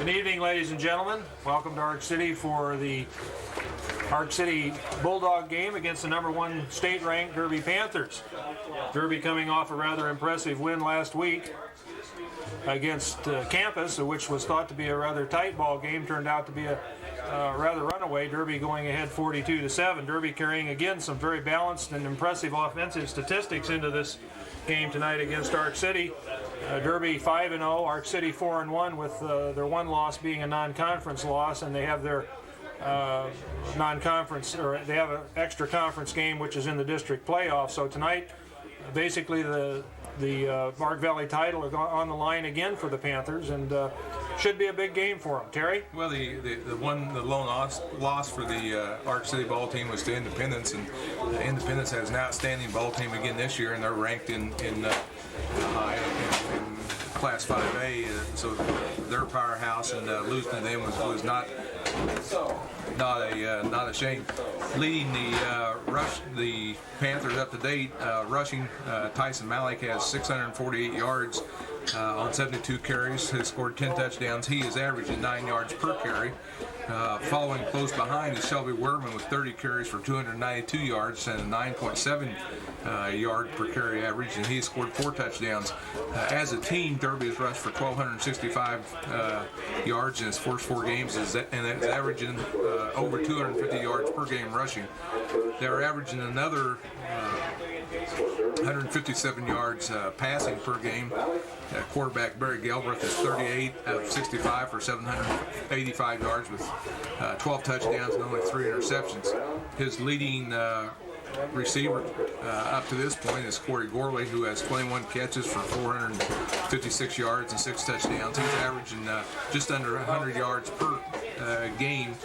Good evening, ladies and gentlemen. Welcome to Ark City for the Ark City Bulldog game against the #1 state-ranked Derby Panthers. Derby coming off a rather impressive win last week against Campus, which was thought to be a rather tight ball game, turned out to be a rather runaway. Derby going ahead 42-7. Derby carrying again some very balanced and impressive offensive statistics into this game tonight against Ark City. Derby 5-0, Ark City 4-1, with their one loss being a non-conference loss, and they have their non-conference, or they have an extra conference game which is in the district playoff. So tonight, basically the Ark Valley title are on the line again for the Panthers, and should be a big game for them. Terry? Well, the lone loss for the Ark City ball team was to Independence, and Independence has an outstanding ball team again this year, and they're ranked in Class 5A, so they're a powerhouse, and losing to them was not a shame. Leading the Panthers up to date, rushing, Tyson Malik has 648 yards on 72 carries. Has scored 10 touchdowns. He is averaging 9 yards per carry. Following close behind is Shelby Wehrman with 30 carries for 292 yards and a 9.7 yard per carry average, and he scored 4 touchdowns. As a team, Derby has rushed for 1,265 yards in his first 4 games, and it's averaging over 250 yards per game rushing. They're averaging another 157 yards passing per game. Quarterback Barry Galbraith is 38 of 65 for 785 yards with 12 touchdowns and only 3 interceptions. His leading receiver up to this point is Cory Gourley, who has 21 catches for 456 yards and 6 touchdowns. He's averaging just under 100 yards per game.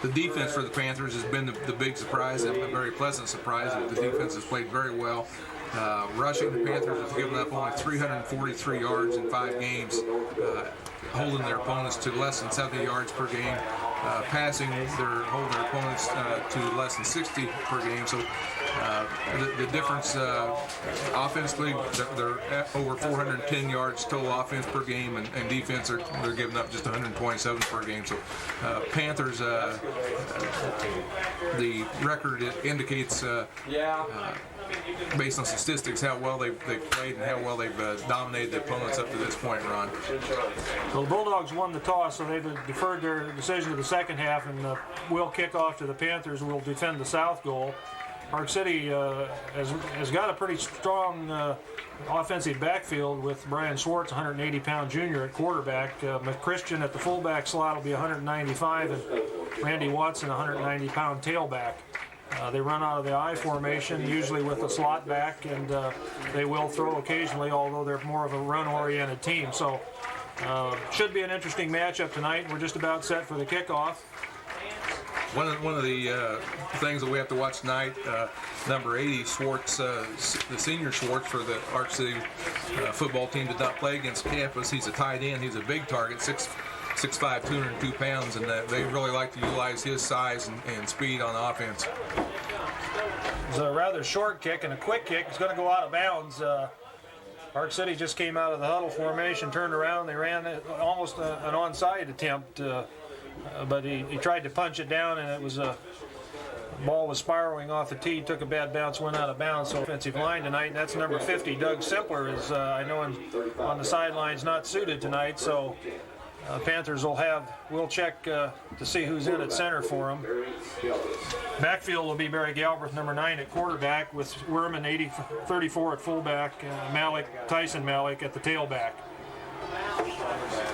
The defense for the Panthers has been the big surprise, and a very pleasant surprise. The defense has played very well. Rushing, the Panthers have given up only 343 yards in 5 games, holding their opponents to less than 70 yards per game. Passing, they're holding their opponents to less than 60 per game. So the difference offensively, they're at over 410 yards total offense per game, and defense, they're giving up just 127 per game. So Panthers, the record indicates based on statistics how well they've played and how well they've dominated the opponents up to this point, Ron. Well, the Bulldogs won the toss, so they've deferred their decision to the second half, and will kick off to the Panthers, who will defend the south goal. Ark City has got a pretty strong offensive backfield with Brian Schwartz, 180-pound junior at quarterback. McChristian at the fullback slot will be 195, and Randy Watson, 190-pound tailback. They run out of the I formation, usually with a slot back, and they will throw occasionally, although they're more of a run-oriented team. So should be an interesting matchup tonight. We're just about set for the kickoff. One of the things that we have to watch tonight, number 80, Schwartz, the senior Schwartz for the Ark City football team, did not play against Campus. He's a tight end. He's a big target, 6'5", 202 pounds, and they really like to utilize his size and speed on offense. It's a rather short kick and a quick kick. It's going to go out of bounds. Ark City just came out of the huddle formation, turned around. They ran almost an onside attempt, but he tried to punch it down, and it was the ball was spiraling off the tee, took a bad bounce, went out of bounds. So offensive line tonight, and that's number 50. Doug Simpler is, I know, on the sidelines, not suited tonight, so Panthers will check to see who's in at center for them. Backfield will be Barry Galbraith, number 9 at quarterback, with Wehrman, 34 at fullback, Tyson Malik at the tailback.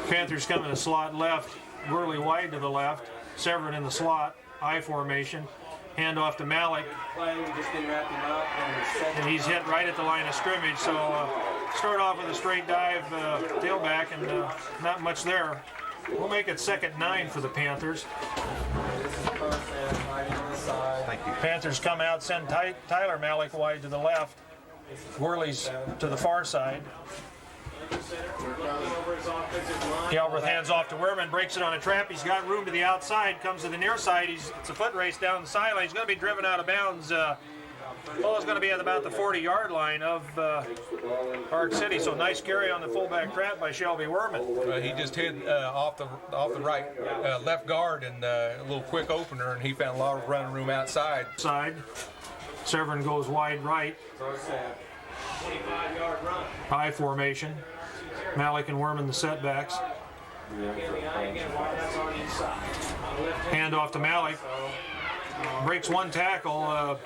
Panthers come in a slot left, Gourley wide to the left, Severin in the slot, I formation. Hand off to Malik, and he's hit right at the line of scrimmage. So start off with a straight dive tailback, and not much there. We'll make it 2nd and 9 for the Panthers. Thank you. Panthers come out, send Tyler Malik wide to the left. Gourley's to the far side. Galbraith hands off to Wehrman, breaks it on a trap. He's got room to the outside, comes to the near side. It's a foot race down the sideline. He's going to be driven out of bounds ball is going to be at about the 40-yard line of Ark City. So nice carry on the fullback trap by Shelby Wehrman. He just hit off the right left guard and a little quick opener, and he found a lot of running room outside. Severin goes wide right. High formation. Malik and Wehrman the setbacks. Hand off to Malik. Breaks one tackle.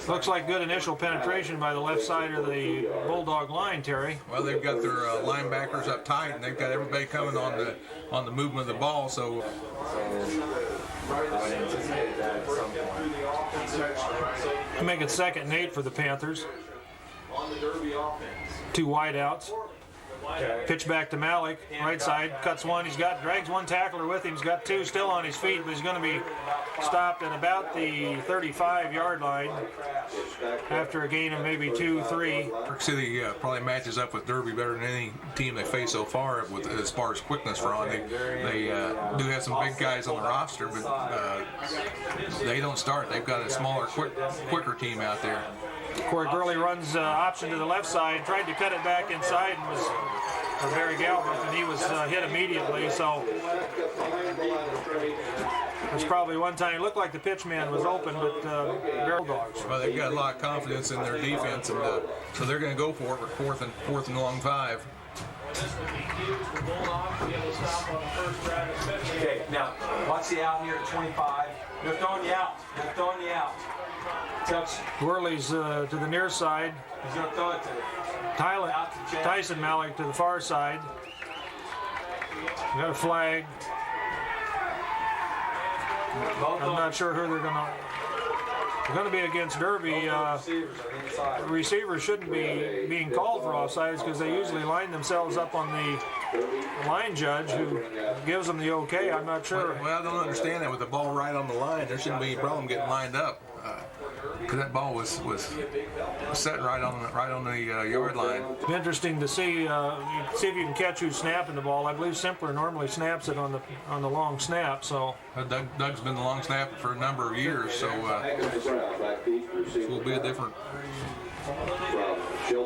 Looks like good initial penetration by the left side of the Bulldog line, Terry. Well, they've got their linebackers up tight, and they've got everybody coming on the movement of the ball. So make it 2nd and 8 for the Panthers. 2 wideouts. Pitch back to Malik, right side, cuts one. Drags one tackler with him. He's got 2 still on his feet, but he's going to be stopped at about the 35-yard line after a gain of maybe 2-3. Ark City probably matches up with Derby better than any team they face so far as far as quickness run. They do have some big guys on the roster, but they don't start. They've got a smaller, quicker team out there. Cory Gourley runs option to the left side, tried to cut it back inside, and was for Barry Galbraith, and he was hit immediately. So it's probably one time it looked like the pitch man was open, but Bulldogs. Well, they've got a lot of confidence in their defense, and so they're going to go for it for fourth and long 5. Okay, now watch the out here at 25. They're throwing you out. They're throwing you out. Touch. Gourley's to the near side. He's going to throw it to Tyson Malik to the far side. Got a flag. I'm not sure who they're going to. They're going to be against Derby. Receivers shouldn't be being called for offsides because they usually line themselves up on the line judge who gives them the okay. I'm not sure. Well, I don't understand that with the ball right on the line. There shouldn't be any problem getting lined up. Because that ball was set right on the yard line. Interesting to see if you can catch who's snapping the ball. I believe Simpler normally snaps it on the long snap. So Doug's been the long snapper for a number of years, so it will be a different.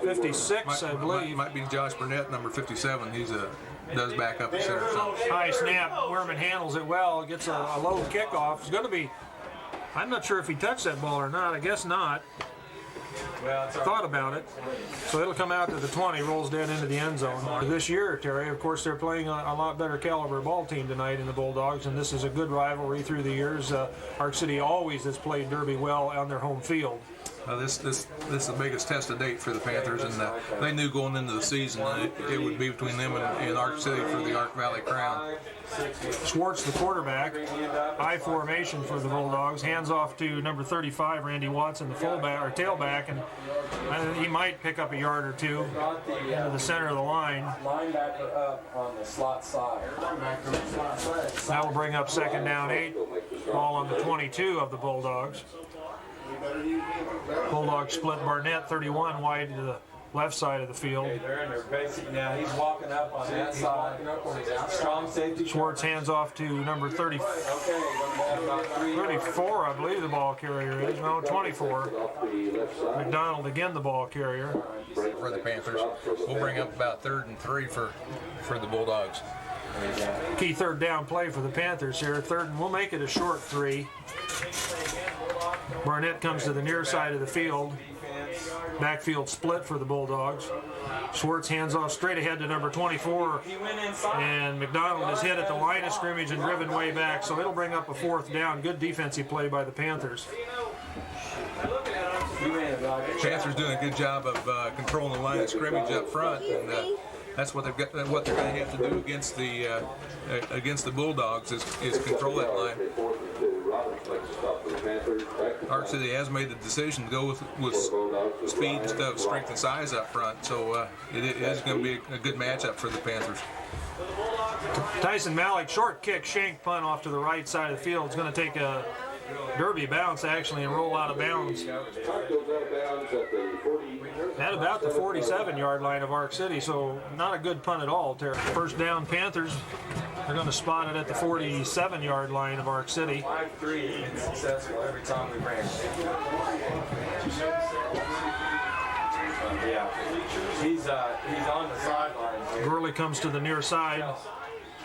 56, I believe. Might be Josh Burnett, number 57. He's does back up the center. So. High snap. Wehrman handles it well. Gets a low kickoff. It's going to be. I'm not sure if he touched that ball or not. I guess not. Well, thought about it. So it'll come out to the 20, rolls dead into the end zone. This year, Terry, of course, they're playing a lot better caliber ball team tonight in the Bulldogs, and this is a good rivalry through the years. Ark City always has played Derby well on their home field. This is the biggest test to date for the Panthers, and they knew going into the season that it would be between them and Ark City for the Ark Valley crown. Schwartz, the quarterback, high formation for the Bulldogs. Hands off to number 35, Randy Watson, the fullback or tailback, and he might pick up a yard or 2 into the center of the line. Linebacker up on the slot side. That will bring up 2nd down 8. Ball on the 22 of the Bulldogs. Bulldogs split Barnett 31 wide to the left side of the field. Okay, they're in their basic now. He's walking up on that side. Strong safety. Schwartz hands off to number 30, 34, I believe the ball carrier is. No, 24. McDonald again the ball carrier. For the Panthers. We'll bring up about 3rd and 3 for the Bulldogs. Key 3rd down play for the Panthers here. 3rd, and we'll make it a short 3. Barnett comes to the near side of the field. Backfield split for the Bulldogs. Schwartz hands off straight ahead to number 24. And McDonald is hit at the line of scrimmage and driven way back. So it'll bring up a 4th down. Good defensive play by the Panthers. Panthers doing a good job of controlling the line of scrimmage up front. And, that's what they've got. What they're going to have to do against the Bulldogs is control that line. Ark City has made the decision to go with speed instead of strength and size up front, so it is going to be a good matchup for the Panthers. Tyson Malik, short kick, shank punt off to the right side of the field. It's going to take derby bounce actually and roll out of bounds at about the 47-yard line of Ark City, so not a good punt at all, Terry. First down, Panthers. They're going to spot it at the 47-yard line of Ark City. 5-3 and successful every time we ran. Yeah, he's on the sideline. Gourley comes to the near side.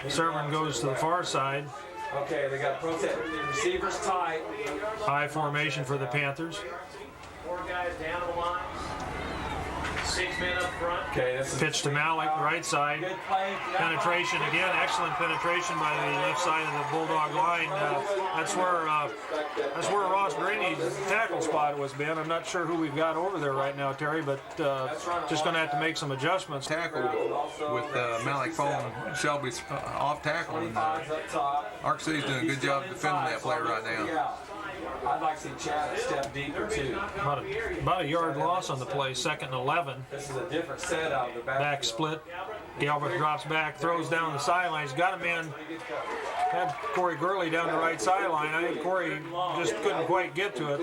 Severin goes to the far side. Okay, they got to protect. Receivers tight. High formation for the Panthers. 4 guys down the line. 6 men up front. Okay, this is Pitch to Malik, right side. good play. Penetration again, excellent penetration by the left side of the Bulldog line. That's where Ross Draney's tackle spot was, Ben. I'm not sure who we've got over there right now, Terry, but just going to have to make some adjustments. Tackle with Malik falling Shelby's off tackle. And, Up top. Ark City's doing a good job defending that play right now. Yeah. I'd like to see Chad step deeper too. About a yard loss on the play, 2nd and 11. This is a different setup of the Back split. Galbraith drops back, throws down the sidelines. Got a man, had Cory Gourley down the right sideline. I think Cory just couldn't quite get to it.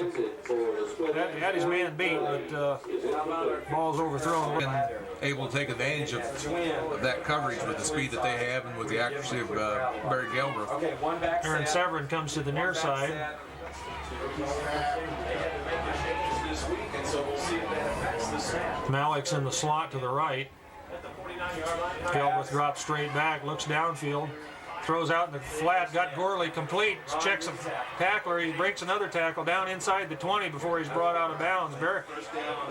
Had his man beat, but ball's overthrown. Been able to take advantage of that coverage with the speed that they have and with the accuracy of Barry Galbraith. Okay, one back. Aaron Severin comes to the near side. Malik's in the slot to the right. Galbraith drops straight back, looks downfield, throws out in the flat, got Gourley complete, checks a tackler, he breaks another tackle down inside the 20 before he's brought out of bounds.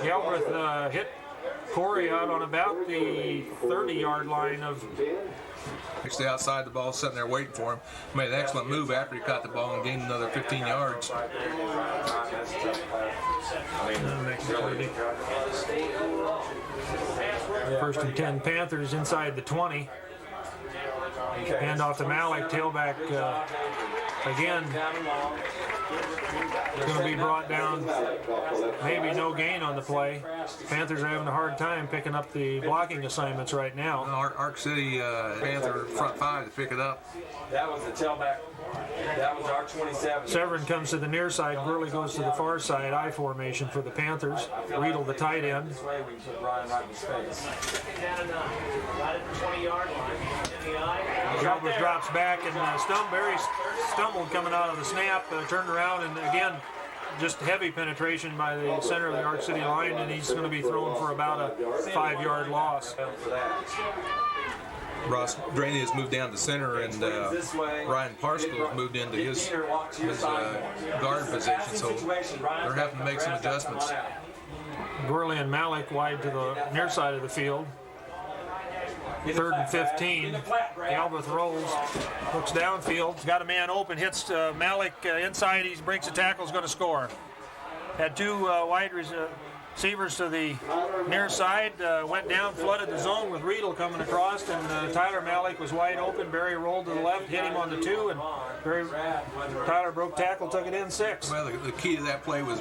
Galbraith hit Cory out on about the 30-yard line of... Actually outside the ball, sitting there waiting for him. Made an excellent move after he caught the ball and gained another 15 yards. First and 10 Panthers inside the 20. Hand off to Malik, tailback again. Going to be brought down. Maybe no gain on the play. Panthers are having a hard time picking up the blocking assignments right now. Ark City Panther front 5 to pick it up. That was the tailback. That was our 27. Severin comes to the near side. Gourley goes to the far side. I formation for the Panthers. Riedel, the tight end. This way we can put Ryan right in his face. Down and right at the 20-yard line. In the eye. Galbraith drops back, and Barry stumbled coming out of the snap, turned around, and again, just heavy penetration by the center of the Ark City line, and he's going to be thrown for about a 5-yard loss. Ross Draney has moved down to center, and Ryan Parskell has moved into his guard position, so they're having to make some adjustments. Gourley and Malik wide to the near side of the field. 3rd and 15. Galbraith rolls, looks downfield, got a man open, hits Malik inside. He breaks a tackle, is going to score. Had 2 wide receivers to the near side, went down, flooded the zone with Riedel coming across, and Tyler Malik was wide open. Barry rolled to the left, hit him on the 2, and Tyler broke tackle, took it in 6. Well, the key to that play was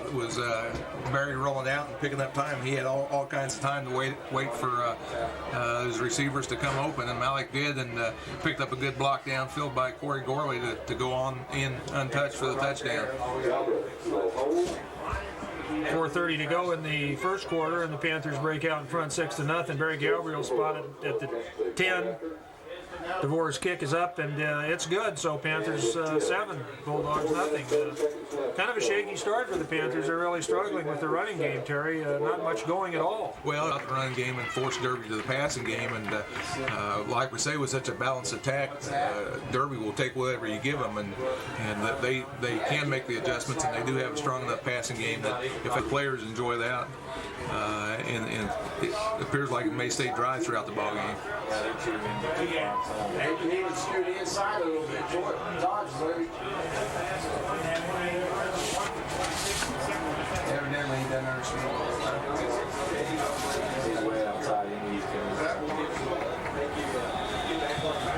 Barry rolling out and picking up time. He had all kinds of time to wait for his receivers to come open, and Malik did, and picked up a good block downfield by Cory Gourley to go on in untouched for the touchdown. 4:30 to go in the first quarter, and the Panthers break out in front 6-0. Barry Galbraith spotted at the 10. DeVore's kick is up, and it's good. So Panthers 7, Bulldogs nothing. Kind of a shaky start for the Panthers. They're really struggling with the running game, Terry. Not much going at all. Well, out the running game and forced Derby to the passing game, and like we say, with such a balanced attack, Derby will take whatever you give them, and they can make the adjustments, and they do have a strong enough passing game that if the players enjoy that, and it appears like it may stay dry throughout the ball game. And you need to skew the inside a little bit. Dodge, baby. Evidently, he doesn't understand.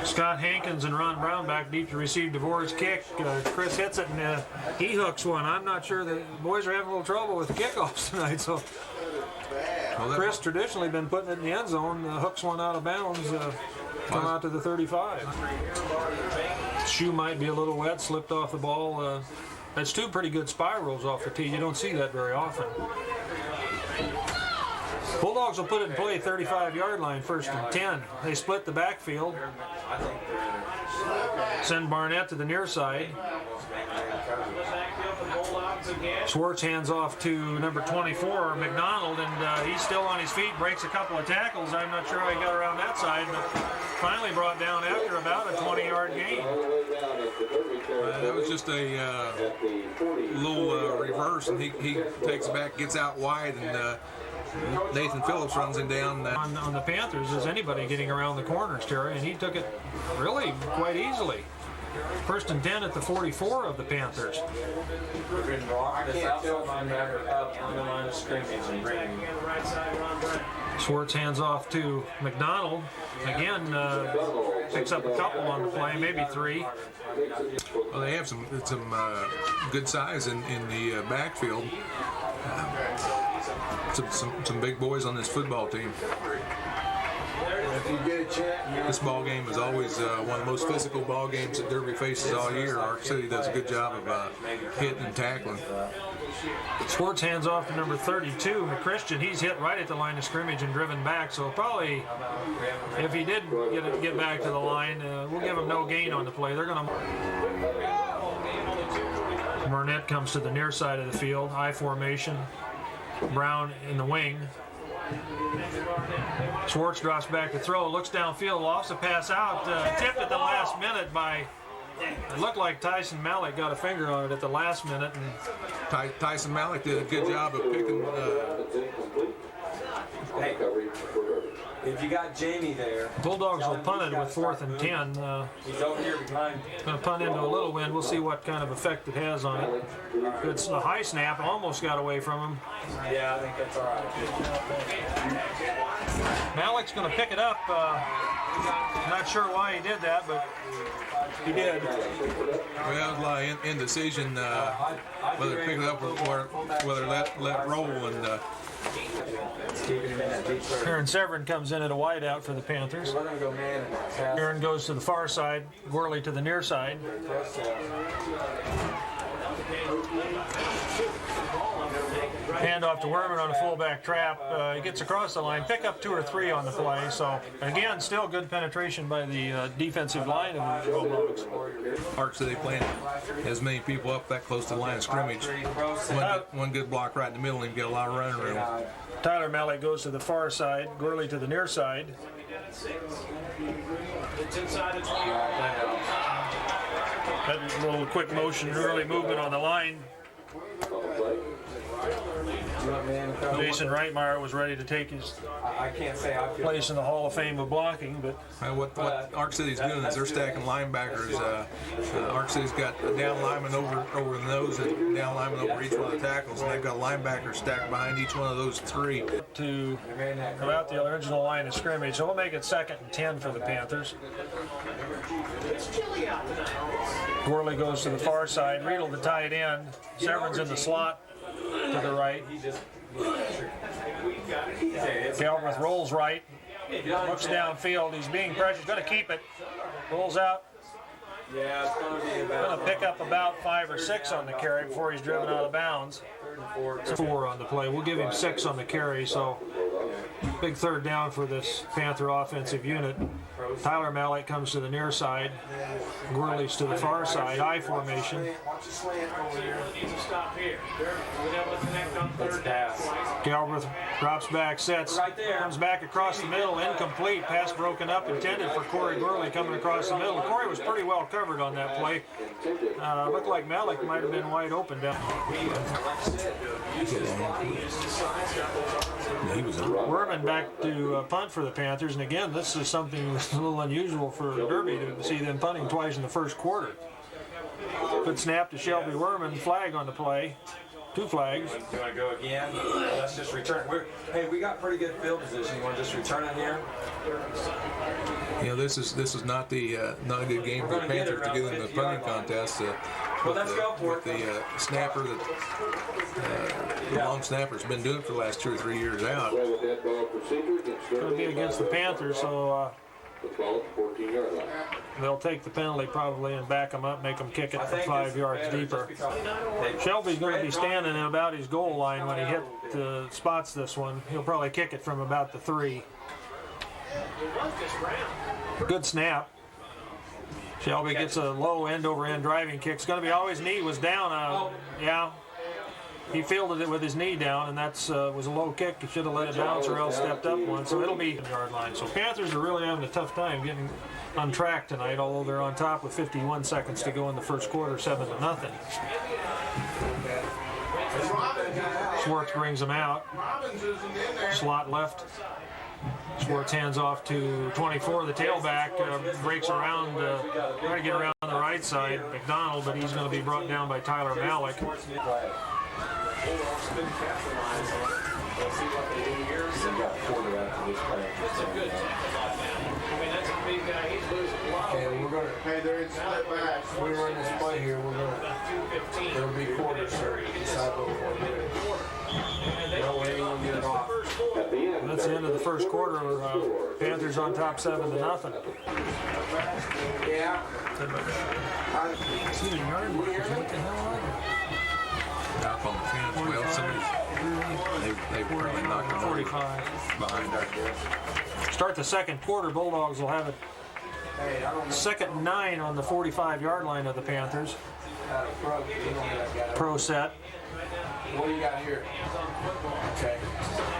Scott Hankins and Ron Brown back deep to receive DeVore's kick. Chris hits it, and he hooks one. I'm not sure the boys are having a little trouble with the kickoffs tonight, so Chris traditionally been putting it in the end zone, hooks one out of bounds, come out to the 35. Shoe might be a little wet, slipped off the ball That's two pretty good spirals off the tee. You don't see that very often. Bulldogs will put it in play 35-yard line, 1st and 10. They split the backfield. Send Barnett to the near side. Schwartz hands off to number 24, McDonald, and he's still on his feet, breaks a couple of tackles. I'm not sure how he got around that side, but finally brought down after about a 20-yard gain. That was just a little reverse, and he takes it back, gets out wide, and Nathan Phillips runs him down. On the Panthers, is anybody getting around the corners, Terry, and he took it really quite easily. 1st and 10 at the 44 of the Panthers. Schwartz hands off to McDonald. Again, picks up a couple on the play, maybe 3. Well, they have some good size in the backfield. Some big boys on this football team. This ball game is always one of the most physical ball games that Derby faces all year. Ark City does a good job of hitting and tackling. Schwartz hands off to number 32, McChristian. He's hit right at the line of scrimmage and driven back. So probably, if he did get back to the line, we'll give him no gain on the play. They're going to. Burnett comes to the near side of the field, I formation. Brown in the wing. Schwartz drops back to throw, looks downfield, lofts a pass out, tipped at the last minute by, it looked like Tyson Malik got a finger on it at the last minute. And Tyson Malik did a good job of picking. Hey, if you got Jamie there. Bulldogs will punt it with 4th and 10. He's over here behind. Going to punt into a little wind. We'll see what kind of effect it has on it. It's a high snap, almost got away from him. Yeah, I think that's all right. Malik's going to pick it up. Not sure why he did that, but he did. Well, that was a lot of indecision whether to pick it up or whether let it roll. And Aaron Severin comes in at a wideout for the Panthers. Aaron goes to the far side, Gourley to the near side. Handoff to Wehrman on a fullback trap. He gets across the line, pick up 2 or 3 on the play. So, again, still good penetration by the defensive line of the Bulldogs. Ark City playing as many people up that close to the line of scrimmage. One good block right in the middle and get a lot of running room. Tyler Malik goes to the far side, Gourley to the near side. That little quick motion, early movement on the line. Jason Reitmeyer was ready to take his place in the Hall of Fame of blocking, but what Ark City's doing is they're stacking linebackers. Ark City's got a down lineman over the nose and down lineman over each one of the tackles, and they've got linebackers stacked behind each one of those 3. To about the original line of scrimmage, so we'll make it 2nd and 10 for the Panthers. Gourley goes to the far side, Riedel the tight end, Severin's in the slot to the right. Galbraith rolls right, looks downfield, he's being pressured, he's going to keep it, rolls out. Yeah, it's going to be Going to pick up about 5 or 6 on the carry before he's driven out of bounds. 4 on the play. We'll give him 6 on the carry, so big 3rd down for this Panther offensive unit. Tyler Malik comes to the near side. Gourley's to the far side. I formation. Galbraith drops back, sets, comes back across the middle, incomplete. Pass broken up, intended for Cory Gourley coming across the middle. Cory was pretty well covered on that play. Looked like Malik might have been wide open down. Wehrman back to punt for the Panthers, and again, this is something that's a little unusual for Derby to see them punting twice in the first quarter. Good snap to Shelby Wehrman, flag on the play. 2 flags. You want to go again? Let's just return. Hey, we got pretty good field position. You want to just return it here? You know, this is not a good game for the Panthers to get in the punting contest. With the snapper the long snapper's been doing it for the last 2 or 3 years out. It's going to be against the Panthers, so the 12 to 14-yard line. They'll take the penalty probably and back them up, make them kick it 5 yards deeper. Shelby's going to be standing in about his goal line when he spots this one. He'll probably kick it from about the 3. Good snap. Shelby gets a low end-over-end driving kick. It's going to be all his knee was down. Yeah. He fielded it with his knee down, and that was a low kick. He should have let it bounce or else stepped up one. So it'll be yard line. So Panthers are really having a tough time getting on track tonight, although they're on top with 51 seconds to go in the first quarter, 7-0. Schwartz brings him out. Slot left. Schwartz hands off to 24. The tailback breaks around, trying to get around the right side. McDonald, but he's going to be brought down by Tyler Malik. And we're gonna. Hey, they're in split backs. We run this play here. We're gonna. There'll be quarters. That's the end of the first quarter. Panthers on top 7-0. Yeah. Up on the 10, 12, somebody, they've really knocked them 45 behind there. Start the second quarter. Bulldogs will have it second and 9 on the 45-yard line of the Panthers. Pro set. What do you got here? Okay.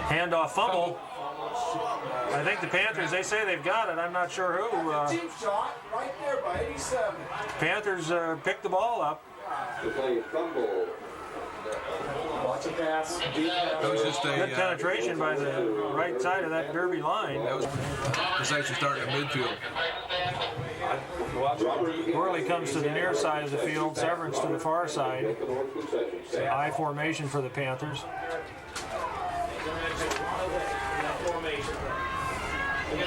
Handoff fumble. I think the Panthers, they say they've got it. I'm not sure who. Deep shot right there by 87. Panthers picked the ball up. The play fumble. Watch a pass. That was just Good a penetration by the right side of that Derby line. that was actually starting at midfield. Gourley comes to the near side of the field. Severance to the far side. I formation for the Panthers.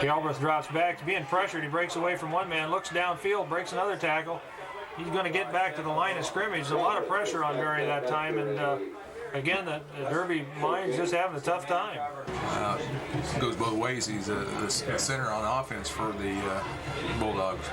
Galbraith drops back. He's being pressured. He breaks away from one man, looks downfield, breaks another tackle. He's going to get back to the line of scrimmage. A lot of pressure on Barry that time, and again, the Derby line's just having a tough time. Goes both ways. He's a center on offense for the Bulldogs.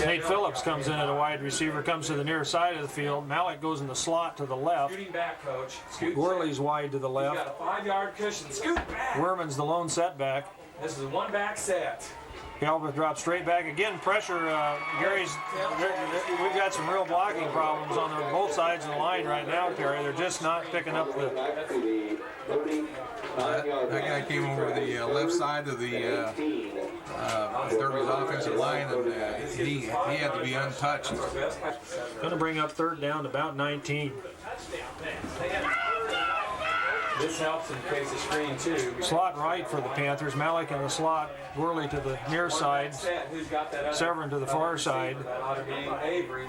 Nate Phillips comes in at a wide receiver, comes to the near side of the field. Malik goes in the slot to the left. Scooting back, coach. Gourley's wide to the You left. got a 5-yard cushion. Scoot back. Wehrman's the lone setback. This is a one-back set. Galbraith drops straight back again. Pressure. Gary's. We've got some real blocking problems on both sides of the line right now, Terry. They're just not picking up the. That guy came over the left side of the Derby's offensive line, and he had to be untouched. Going to bring up third down, about 19. This helps in case of screen too. Slot right for the Panthers. Malik in the slot. Gourley to the near side. Who's got that other? Severin to the far side. That ought to be Avery.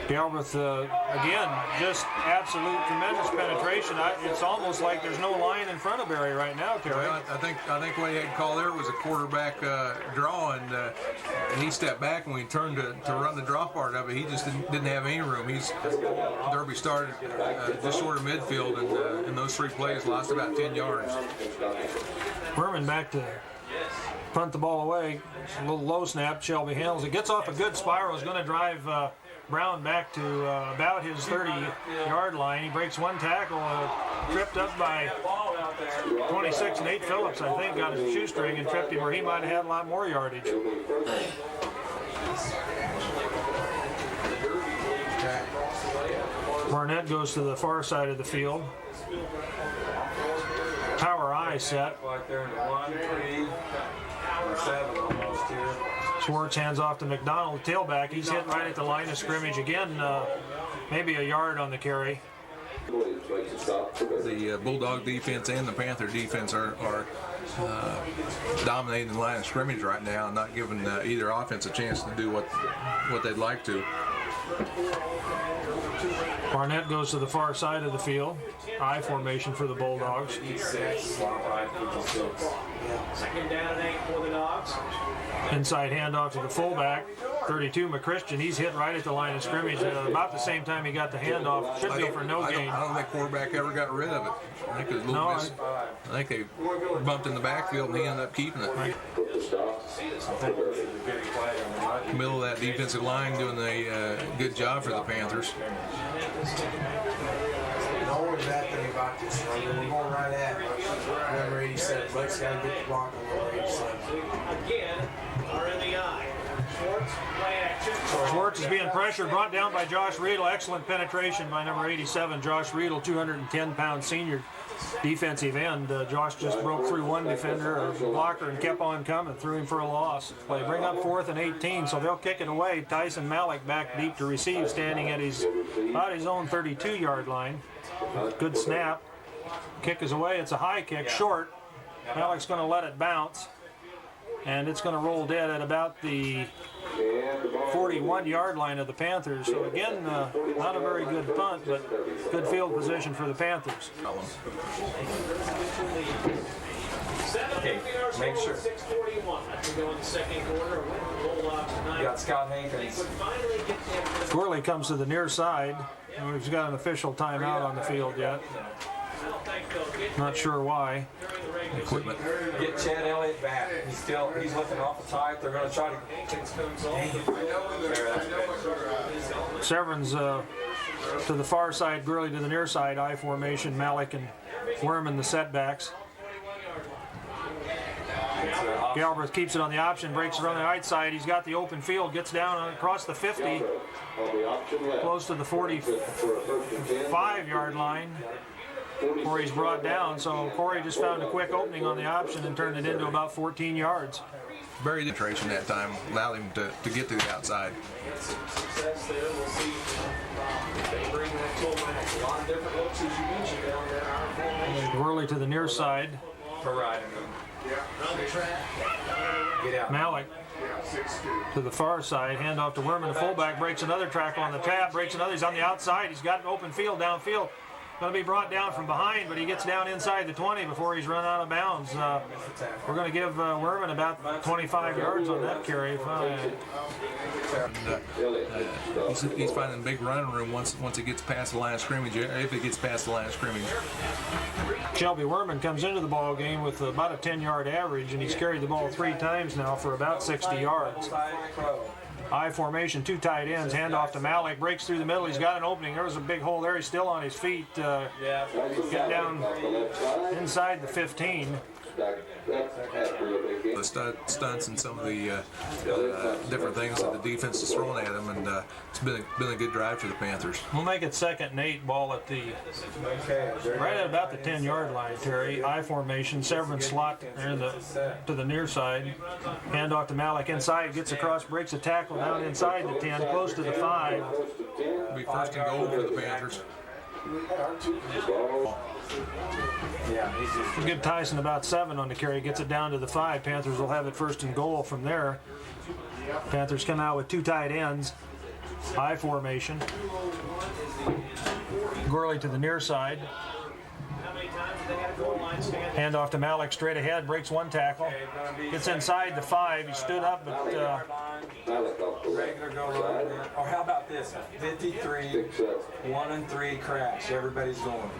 Galbraith, again, just absolute tremendous penetration. It's almost like there's no line in front of Barry right now, Terry. Well, I think what he had called there was a quarterback draw, and he stepped back, and when he turned to run the draw part of it, he just didn't have any room. Derby started just short of midfield, and in those 3 plays lost about 10 yards. Wehrman back to punt the ball away. A little low snap. Shelby handles it. Gets off a good spiral. Is going to drive Brown back to about his 30-yard line. He breaks one tackle, tripped up by 26, Nate Phillips, I think, got his shoestring and tripped him, or he might have had a lot more yardage. Barnett goes to the far side of the field. Power I set. Right there in the 1, 3, 7 almost here. Schwartz hands off to McDonald, tailback. He's hit right at the line of scrimmage again, maybe a yard on the carry. The Bulldog defense and the Panther defense are dominating the line of scrimmage right now, and not giving either offense a chance to do what they'd like to. Barnett goes to the far side of the field. I formation for the Bulldogs. Second down and 8 for the Dogs. Inside handoff to the fullback, 32 McChristian. He's hit right at the line of scrimmage about the same time he got the handoff. Should go for no gain. I don't think quarterback ever got rid of it. I think it was a little miss. I think they bumped in the backfield and he ended up keeping it. Middle of that defensive line doing a good job for the Panthers. Not only that thing about this run, we're going right at number 87. Blake's got to get the block on number 87. Again, are in the eye. Schwartz, play action. Schwartz is being pressured, brought down by Josh Riedel. Excellent penetration by number 87, Josh Riedel, 210-pound senior defensive end. Josh just broke through one defender, a blocker, and kept on coming. Threw him for a loss. Play bring up 4th and 18, so they'll kick it away. Tyson Malik back deep to receive, standing at about his own 32-yard line. Good snap. Kick is away. It's a high kick, short. Malik's going to let it bounce, and it's going to roll dead at about the 41-yard line of the Panthers. So again, not a very good punt, but good field position for the Panthers. Okay, make sure. 6:41. After going the second quarter, Bulldogs tonight. You got Scott Hankins. Finally get them. Gourley comes to the near side. And we've got an official timeout on the field yet. I don't think they'll get Not sure why. Equipment. Get Chad Elliott back. He's looking awful tight. They're going to try to. Hankins comes off. Severin's to the far side, Gourley to the near side, I formation, Malik and Wehrman the setbacks. Galbraith keeps it on the option, breaks it on the right side. He's got the open field, gets down across the 50, close to the 45-yard line before he's brought down. So Cory just found a quick opening on the option and turned it into about 14 yards. Very penetration that time, allowed him to get to the outside. Success there. We'll see if they bring that fullback. A lot of different looks, as you mentioned, down there. Our formation. Gourley to the near side. For riding them. Run the track. Get out. Malik to the far side, hand off to Wehrman, the fullback, breaks another tackle on the tab, breaks another, he's on the outside, he's got an open field downfield. Going to be brought down from behind, but he gets down inside the 20 before he's run out of bounds. We're going to give Wehrman about 25 yards on that carry. He's finding big running room once he gets past the line of scrimmage, if he gets past the line of scrimmage. Shelby Wehrman comes into the ball game with about a 10-yard average, and he's carried the ball 3 times now for about 60 yards. I formation, 2 tight ends, handoff to Malik, breaks through the middle, he's got an opening, there was a big hole there, he's still on his feet, get down inside the 15. The stunts and some of the different things that the defense is throwing at him, and it's been a good drive for the Panthers. We'll make it 2nd and 8, ball at the right at about the 10-yard line, Terry. I formation, Severin slot there to the near side. Hand off to Malik inside, gets across, breaks a tackle down inside the 10, close to the 5. It'll be 1st and goal for the Panthers. We'll give Tyson about 7 on the carry, gets it down to the 5. Panthers will have it 1st and goal from there. Panthers come out with 2 tight ends. I formation. Gourley to the near side. Hand off to Malik straight ahead, breaks 1 tackle. Gets inside the 5. He stood up, but Regular go line. Or how about this? 53, 1 and 3 crash. Everybody's going.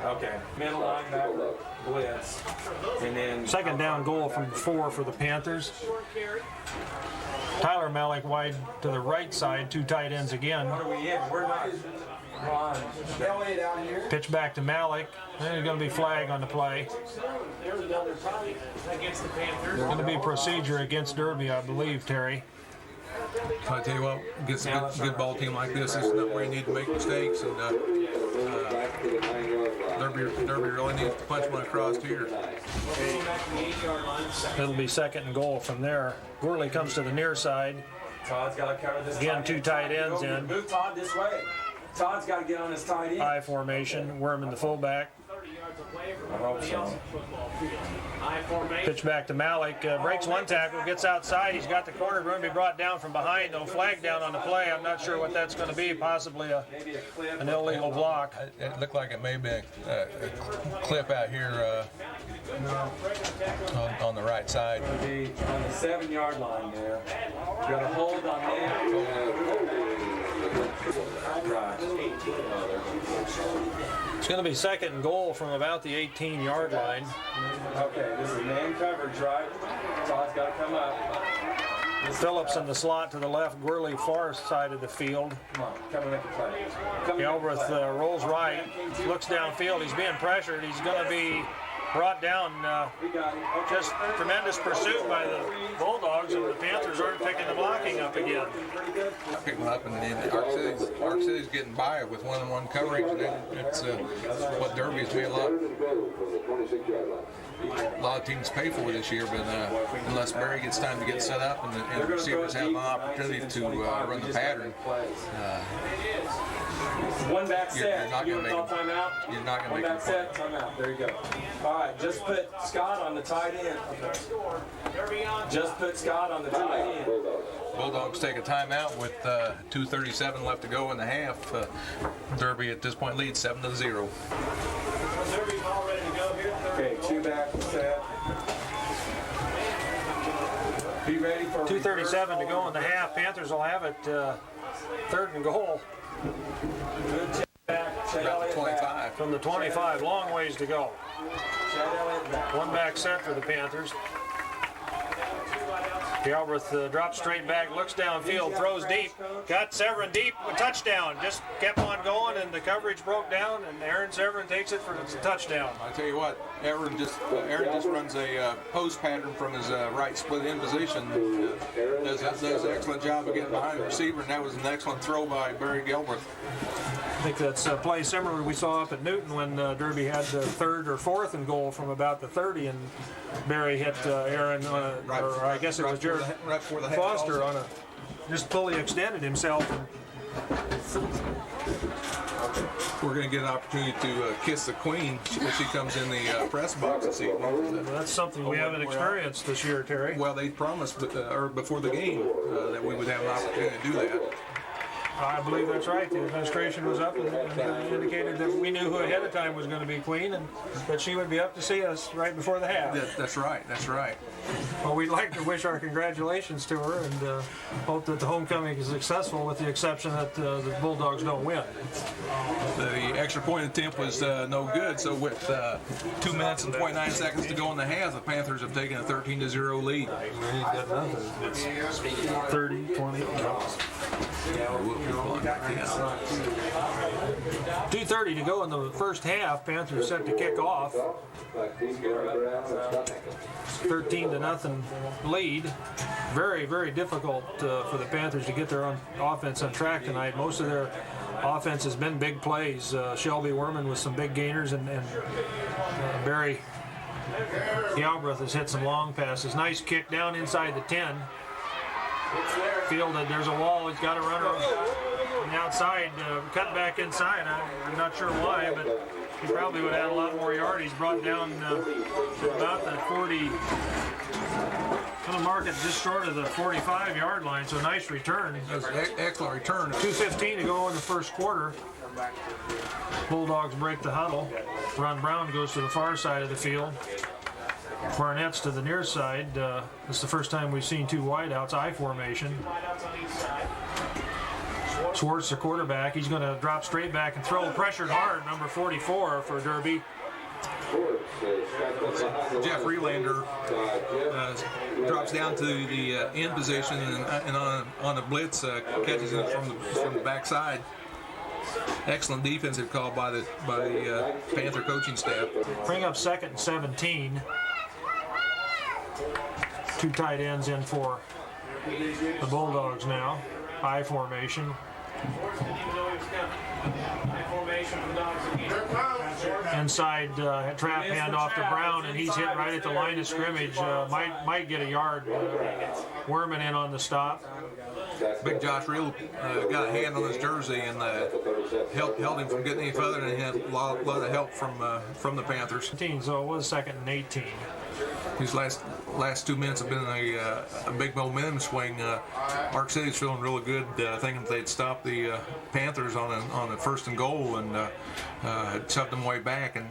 Okay. Middle linebacker, blitz. And then 2nd down goal from 4 for the Panthers. Tyler Malik wide to the right side, 2 tight ends again. what are we in? We're not. Pitch back to Malik. Then there's going to be flag on the play. There's another probably against the Panthers. There's going to be procedure against Derby, I believe, Terry. I tell you what, against a good ball team like this, it's not where you need to make mistakes, and Derby really needs to punch one across here. It'll be 2nd and goal from there. Gourley comes to the near side. Todd's got to cover this. Again, 2 tight ends in. Move Todd this way. Todd's got to get on his tight end. I formation, Wehrman the fullback. 30 yards away from everybody else in the football field. I formation. Pitch back to Malik, breaks 1 tackle, gets outside. He's got the corner, going to be brought down from behind. No flag down on the play. I'm not sure what that's going to be. Possibly an illegal block. It looked like it may have been a clip out here on the right side. On the 7-yard line there. Got a hold on there. Right. It's going to be second and goal from about the 18-yard line. Okay, this is man coverage, right? So it's got to come up. Phillips in the slot to the left, Gourley far side of the field. Come on, come and make a play. Galbraith rolls right, looks downfield. He's being pressured. He's going to be brought down. Just tremendous pursuit by the Bulldogs, and the Panthers aren't picking the blocking up again. Picking up, and Ark City's getting by with one-on-one coverage. And it's what Derby's been a lot of teams pay for this year, but unless Barry gets time to get set up and the receivers have an opportunity to run the pattern, one back set. You're not going to make timeout. You're not going to One make back set, timeout. There you go. All right, just put Scott on the tight end. Just put Scott on the tight end. Bulldogs take a timeout with 2:37 left to go in the half. Derby at this point leads 7-0. Derby's all ready to go here. Okay, two back set. Be ready for 2:37 to go in the half. Panthers will have it third and goal good back. About the 25. from the 25. Long ways to go. Chad Elliott back. One back set for the Panthers. Galbraith drops straight back, looks downfield, throws deep, got Severin deep, a touchdown. Just kept on going, and the coverage broke down, and Aaron Severin takes it for a touchdown. I tell you what, Aaron just runs a post pattern from his right split end position. Does an excellent job of getting behind the receiver, and that was an excellent throw by Barry Galbraith. I think that's a play similar we saw up at Newton when Derby had the third or fourth and goal from about the 30, and Barry hit Aaron on a, or I guess it was Jared right before the half Foster calls. on a, just fully extended himself. We're going to get an opportunity to kiss the queen when she comes in the press box this evening. That's something we haven't experienced this year, Terry. Well, they promised or before the game that we would have an opportunity to do that. I believe that's right. The administration was up and indicated that we knew who ahead of time was going to be queen, and that she would be up to see us right before the half. That's right. That's right. Well, we'd like to wish our congratulations to her and hope that the homecoming is successful, with the exception that the Bulldogs don't win. The extra point attempt was no good, so with 2 minutes and 29 seconds to go in the half, the Panthers have taken a 13-0 lead. It's 30, 20. 2:30 to go in the first half. Panthers set to kick off. 13-0 lead. Very, very difficult for the Panthers to get their own offense on track tonight. Most of their offense has been big plays. Shelby Wehrman with some big gainers, and Barry Galbraith has hit some long passes. Nice kick down inside the 10. Fielded, there's a wall, he's got to run on the outside, cut back inside. I'm not sure why, but he probably would have had a lot more yard. He's brought down to about the 40, going to mark it just short of the 45-yard line, so nice return. That's an excellent return. 2:15 to go in the first quarter. Bulldogs break the huddle. Ron Brown goes to the far side of the field. Barnett's to the near side. This is the first time we've seen two wideouts, I formation. Schwartz, the quarterback, he's going to drop straight back and throw. Pressured hard, number 44 for Derby. Jeff Relander drops down to the end position and on a blitz catches it from the backside. Excellent defensive call by the Panther coaching staff. Bring up second and 17. Two tight ends in for the Bulldogs now. I formation. Inside trap handoff to Brown, and he's hit right at the line of scrimmage. Might get a yard. Wehrman in on the stop. Big Josh Riedel got a hand on his jersey and held him from getting any further, and he had a lot of help from the Panthers. So it was second and 18. These last 2 minutes have been a big momentum swing. Ark City's feeling really good, thinking they'd stop the Panthers on a first and goal, and shoved them way back, and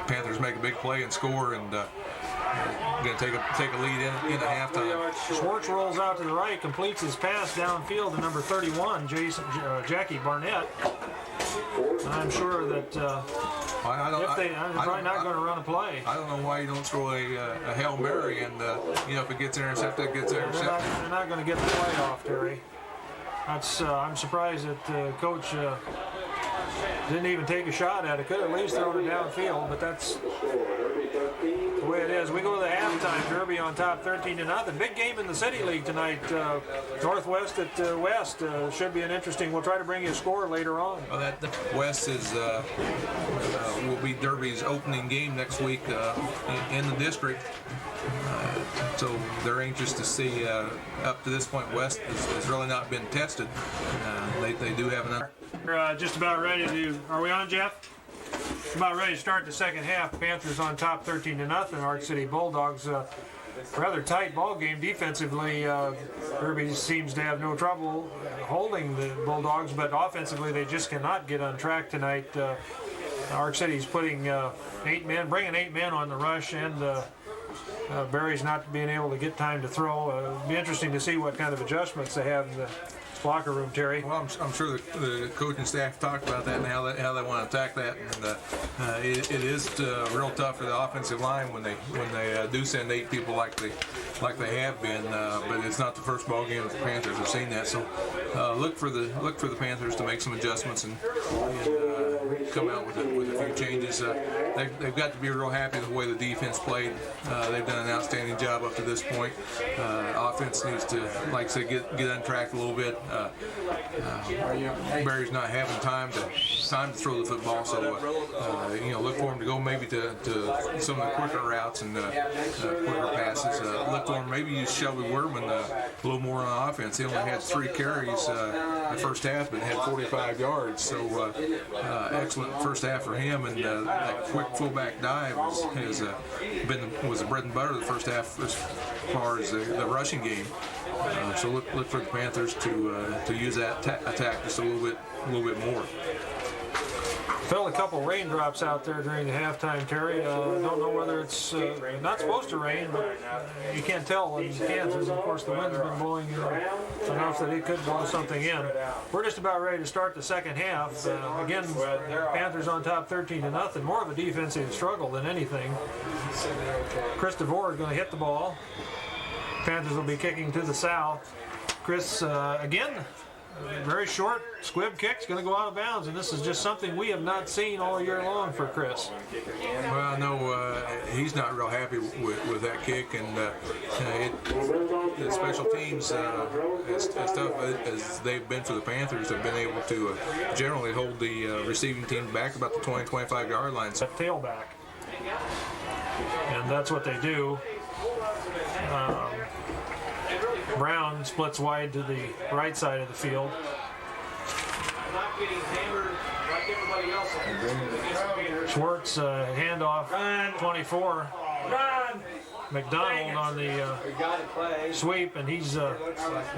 Panthers make a big play and score, and going to take a lead in the halftime. Schwartz rolls out to the right, completes his pass downfield to number 31, Jackie Barnett. I'm sure that they're probably not going to run a play. I don't know why you don't throw a Hail Mary, and if it gets intercepted, it gets intercepted. They're not going to get the play off, Terry. I'm surprised that Coach didn't even take a shot at it. Could have at least thrown it downfield, but that's the way it is. We go to the halftime. Derby on top 13-0. Big game in the City League tonight. Northwest at West should be an interesting. We'll try to bring you a score later on. Well, that West will be Derby's opening game next week in the district. So they're anxious to see. Up to this point, West has really not been tested. They do have enough. We're just about ready to. Are we on, Jeff? About ready to start the second half. Panthers on top 13-0. Ark City Bulldogs. Rather tight ball game defensively. Derby seems to have no trouble holding the Bulldogs, but offensively they just cannot get on track tonight. Ark City's putting 8 men, bringing 8 men on the rush, and Barry's not being able to get time to throw. It'll be interesting to see what kind of adjustments they have in the locker room, Terry. Well, I'm sure the coaching staff talked about that and how they want to attack that. And it is real tough for the offensive line when they do send 8 people like they have been. But it's not the first ball game that the Panthers have seen that. So look for the Panthers to make some adjustments and come out with a few changes. They've got to be real happy with the way the defense played. They've done an outstanding job up to this point. Offense needs to, like I said, get on track a little bit. Barry's not having time to throw the football, so look for him to go maybe to some of the quicker routes and quicker passes. Look for him maybe use Shelby Wehrman a little more on offense. He only had 3 carries the first half, but had 45 yards. So excellent first half for him, and that quick fullback dive was the bread and butter of the first half as far as the rushing game. So look for the Panthers to use that attack just a little bit more. Felt a couple raindrops out there during the halftime, Terry. Don't know whether it's not supposed to rain, but you can't tell in Kansas. Of course, the wind's been blowing enough that it could blow something in. We're just about ready to start the second half. Again, Panthers on top 13-0. More of a defensive struggle than anything. Chris DeVore is going to hit the ball. Panthers will be kicking to the south. Chris, again, very short squib kick's going to go out of bounds, and this is just something we have not seen all year long for Chris. Well, no, he's not real happy with that kick, and the special teams, as tough as they've been for the Panthers, have been able to generally hold the receiving team back about the 20-25 yard line. Tailback, and that's what they do. Brown splits wide to the right side of the field. Schwartz, handoff, 24. McDonald on the sweep, and he's going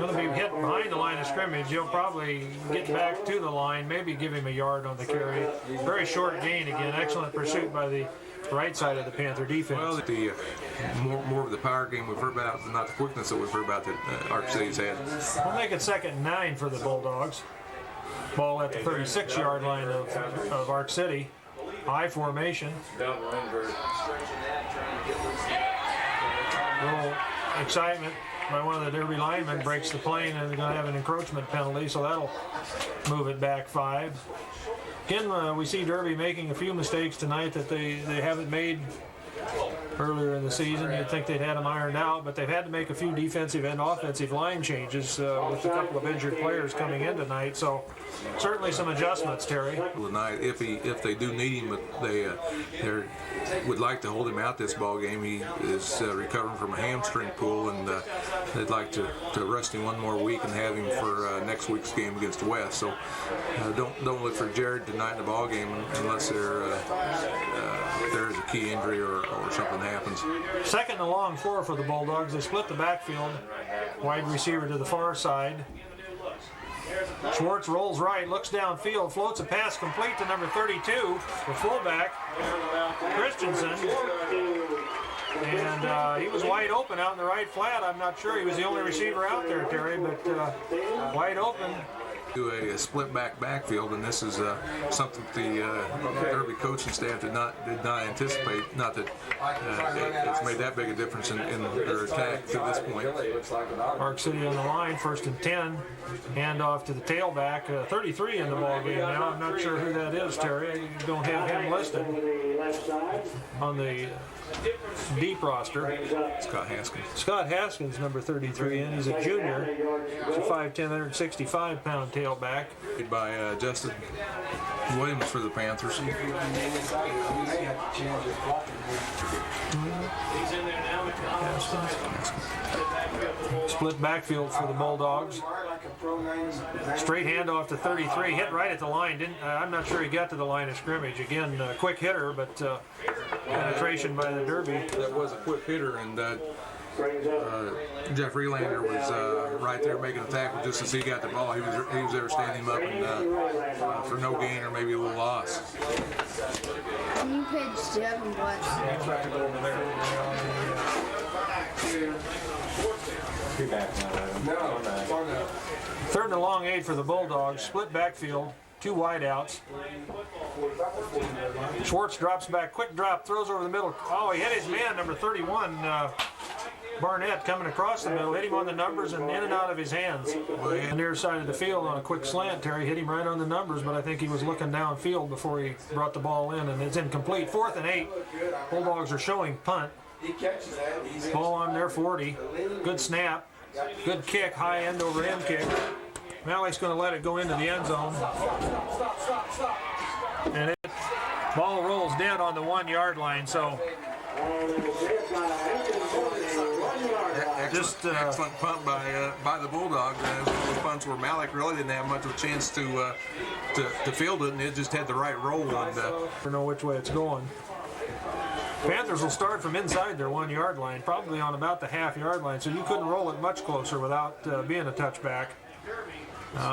to be hit behind the line of scrimmage. He'll probably get back to the line, maybe give him a yard on the carry. Very short gain again. Excellent pursuit by the right side of the Panther defense. Well, the more of the power game we've heard about, not the quickness that we've heard about that Ark City's had. We'll make it 2nd and 9 for the Bulldogs. Ball at the 36-yard line of Ark City. High formation. Little excitement by one of the Derby linemen, breaks the plane, and they're going to have an encroachment penalty, so that'll move it back 5. Again, we see Derby making a few mistakes tonight that they haven't made earlier in the season. You'd think they'd had them ironed out, but they've had to make a few defensive and offensive line changes with a couple of injured players coming in tonight. So certainly some adjustments, Terry. Tonight, if they do need him, but they would like to hold him out this ball game. He is recovering from a hamstring pull, and they'd like to rest him one more week and have him for next week's game against West. So don't look for Jared tonight in the ball game unless there's a key injury or something happens. 2nd and a long 4 for the Bulldogs. They split the backfield. Wide receiver to the far side. Schwartz rolls right, looks downfield, floats a pass complete to number 32, the fullback, Christensen. And he was wide open out in the right flat. I'm not sure. He was the only receiver out there, Terry, but wide open. Do a split backfield, and this is something the Derby coaching staff did not anticipate. Not that it's made that big a difference in their attack to this point. Ark City on the line, 1st and 10. Hand off to the tailback, 33 in the ball game now. I'm not sure who that is, Terry. You don't have him listed on the deep roster. Scott Haskins. Scott Haskins, number 33, and he's a junior. He's a 5'10", 165-pound tailback. Played by Justin Williams for the Panthers. Split backfield for the Bulldogs. Straight handoff to 33, hit right at the line. I'm not sure he got to the line of scrimmage. Again, quick hitter, but penetration by the Derby. That was a quick hitter, and Jeff Relander was right there making the tackle just as he got the ball. He was there standing him up and, for no gain or maybe a little loss. Can you page 7 watch? Third and a long 8 for the Bulldogs. Split backfield, 2 wideouts. Schwartz drops back, quick drop, throws over the middle. Oh, he hit his man, number 31. Barnett coming across the middle, hit him on the numbers and in and out of his hands. On the near side of the field on a quick slant, Terry hit him right on the numbers, but I think he was looking downfield before he brought the ball in, and it's incomplete. 4th and 8. Bulldogs are showing punt. Ball on their 40. Good snap. Good kick, high end over end kick. Malik's going to let it go into the end zone. And ball rolls dead on the 1-yard line, so excellent punt by the Bulldogs. Those punts where Malik really didn't have much of a chance to field it, and it just had the right roll. And I know which way it's going. Panthers will start from inside their 1-yard line, probably on about the half-yard line, so you couldn't roll it much closer without being a touchback.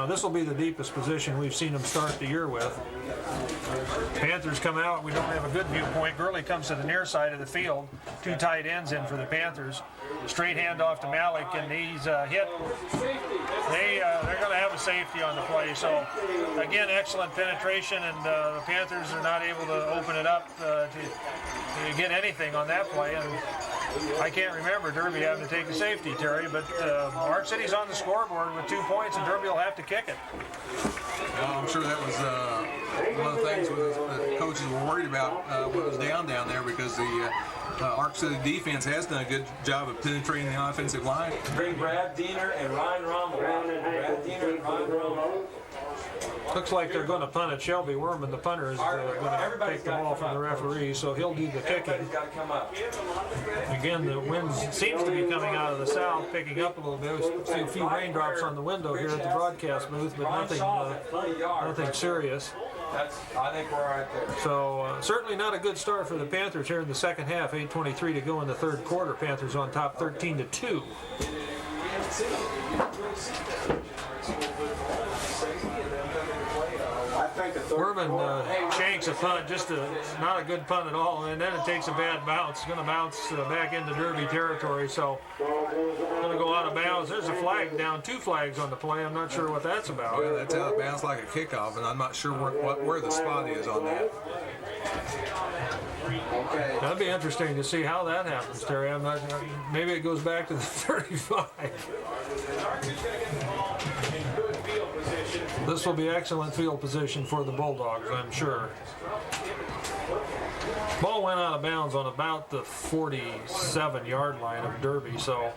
This will be the deepest position we've seen them start the year with. Panthers come out. We don't have a good viewpoint. Gourley comes to the near side of the field. 2 tight ends in for the Panthers. Straight handoff to Malik, and he's hit. They're going to have a safety on the play. So, again, excellent penetration, and the Panthers are not able to open it up to get anything on that play. And I can't remember Derby having to take a safety, Terry, but Ark City's on the scoreboard with 2 points, and Derby will have to kick it. Well, I'm sure that was one of the things the coaches were worried about when it was down there, because the Ark City defense has done a good job of penetrating the offensive line. Bring Brad Diener and Ryan Rommel. Brad Diener and Ryan Rommel. Looks like they're going to punt it. Shelby Wehrman, the punter, is going to take the ball from the referee, so he'll do the kicking. Everybody's got to come up. Again, the wind seems to be coming out of the south, picking up a little bit. We see a few raindrops on the window here at the broadcast booth, but nothing serious. I think we're right there. So certainly not a good start for the Panthers here in the second half. 8:23 to go in the third quarter. Panthers on top 13-2. Wehrman shanks a punt, not a good punt at all, and then it takes a bad bounce. It's going to bounce back into Derby territory, so going to go out of bounds. There's a flag down, 2 flags on the play. I'm not sure what that's about. Well, that's how it bounced like a kickoff, and I'm not sure where the spot is on that. That'd be interesting to see how that happens, Terry. Maybe it goes back to the 35. This will be excellent field position for the Bulldogs, I'm sure. Ball went out of bounds on about the 47-yard line of Derby, so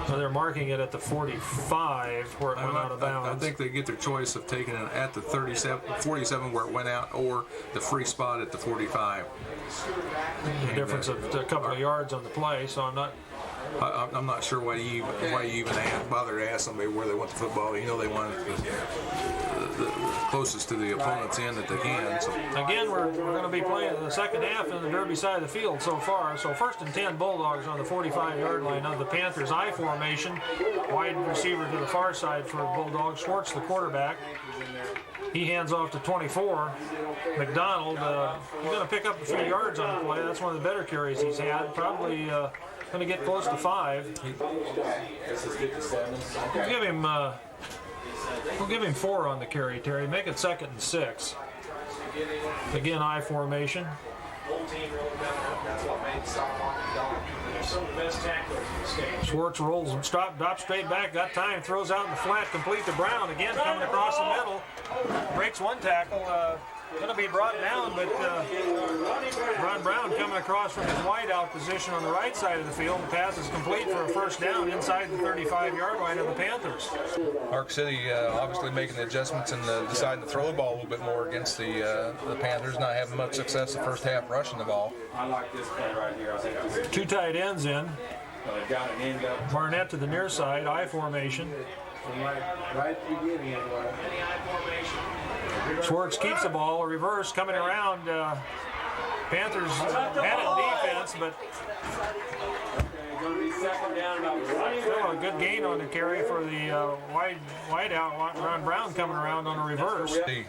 they're marking it at the 45 where it went out of bounds. I think they get their choice of taking it at the 47 where it went out, or the free spot at the 45. The difference of a couple of yards on the play, so I'm not sure why you even bother to ask somebody where they want the football. You know they want closest to the opponent's end that they can. So. Again, we're going to be playing the second half in the Derby side of the field so far. So 1st and 10 Bulldogs on the 45-yard line of the Panthers. I formation, wide receiver to the far side for Bulldogs. Schwartz, the quarterback. He hands off to 24. McDonald, he's going to pick up a few yards on the play. That's one of the better carries he's had. Probably going to get close to 5. We'll give him 4 on the carry, Terry. Make it 2nd and 6. Again, I formation. Schwartz rolls and drops straight back, got time, throws out in the flat, complete to Brown. Again, coming across the middle. Breaks one tackle. Going to be brought down, but Ron Brown coming across from his wide-out position on the right side of the field. The pass is complete for a first down inside the 35-yard line of the Panthers. Ark City obviously making the adjustments and deciding to throw the ball a little bit more against the Panthers, not having much success the first half rushing the ball. I like this play right here. I think this is 2 tight ends in. they've got an end up. Barnett to the near side, I formation. Right at the beginning anyway. Schwartz keeps the ball, reverse coming around. Panthers had it in defense, but Going to be second down about still a good gain on the carry for the wide out. Ron Brown coming around on a reverse. The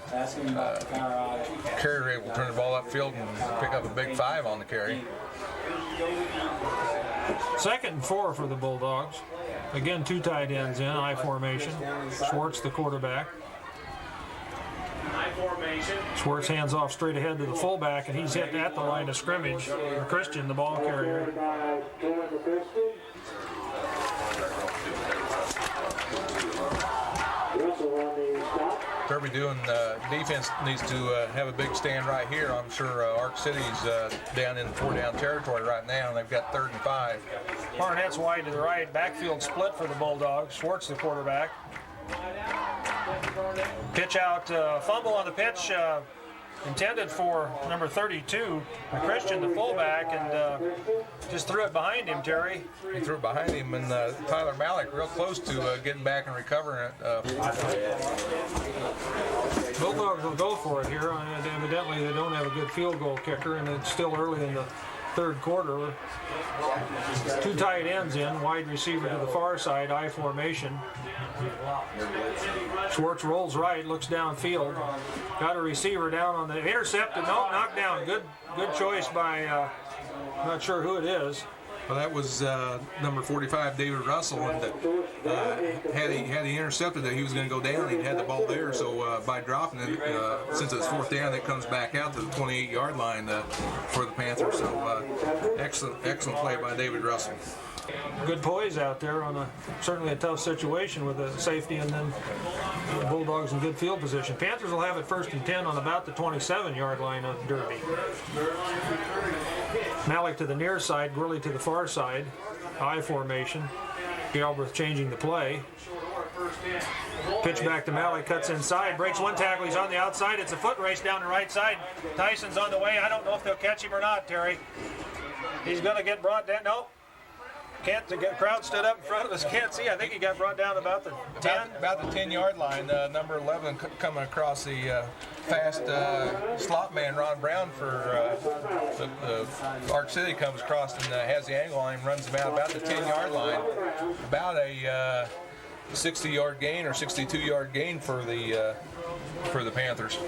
carrier able to turn the ball upfield and pick up a big 5 on the carry. 2nd and 4 for the Bulldogs. Again, 2 tight ends in, I formation. Schwartz, the quarterback. Schwartz hands off straight ahead to the fullback, and he's hit at the line of scrimmage. Christian, the ball carrier. Derby doing defense needs to have a big stand right here. I'm sure Ark City's down in 4-down territory right now, and they've got 3rd and 5. Barnett's wide to the right, backfield split for the Bulldogs. Schwartz, the quarterback. Pitch out, fumble on the pitch, intended for number 32, Christian, the fullback, and just threw it behind him, Terry. He threw it behind him, and Tyler Malik real close to getting back and recovering it. Bulldogs will go for it here. Evidently, they don't have a good field goal kicker, and it's still early in the 3rd quarter. 2 tight ends in, wide receiver to the far side, I formation. Schwartz rolls right, looks downfield. Got a receiver down on the intercepted. No, knocked down. Good choice by, I'm not sure who it is. Well, that was number 45, David Russel, and had he intercepted it, he was going to go down. He had the ball there, so by dropping it, since it's 4th down, it comes back out to the 28-yard line for the Panthers. So excellent play by David Russell. Good poise out there on certainly a tough situation with a safety, and then the Bulldogs in good field position. Panthers will have it 1st and 10 on about the 27-yard line of Derby. Malik to the near side, Gourley to the far side, I formation. Galbraith changing the play. Pitch back to Malik, cuts inside, breaks one tackle, he's on the outside, it's a foot race down the right side. Tyson's on the way, I don't know if they'll catch him or not, Terry. He's going to get brought down, no. The crowd stood up in front of us, can't see. I think he got brought down about the 10. About the 10-yard line. Number 11 coming across the fast slot man, Ron Brown, for Ark City comes across and has the angle on him, runs him out about the 10-yard line. About a 60-yard gain or 62-yard gain for the Panthers.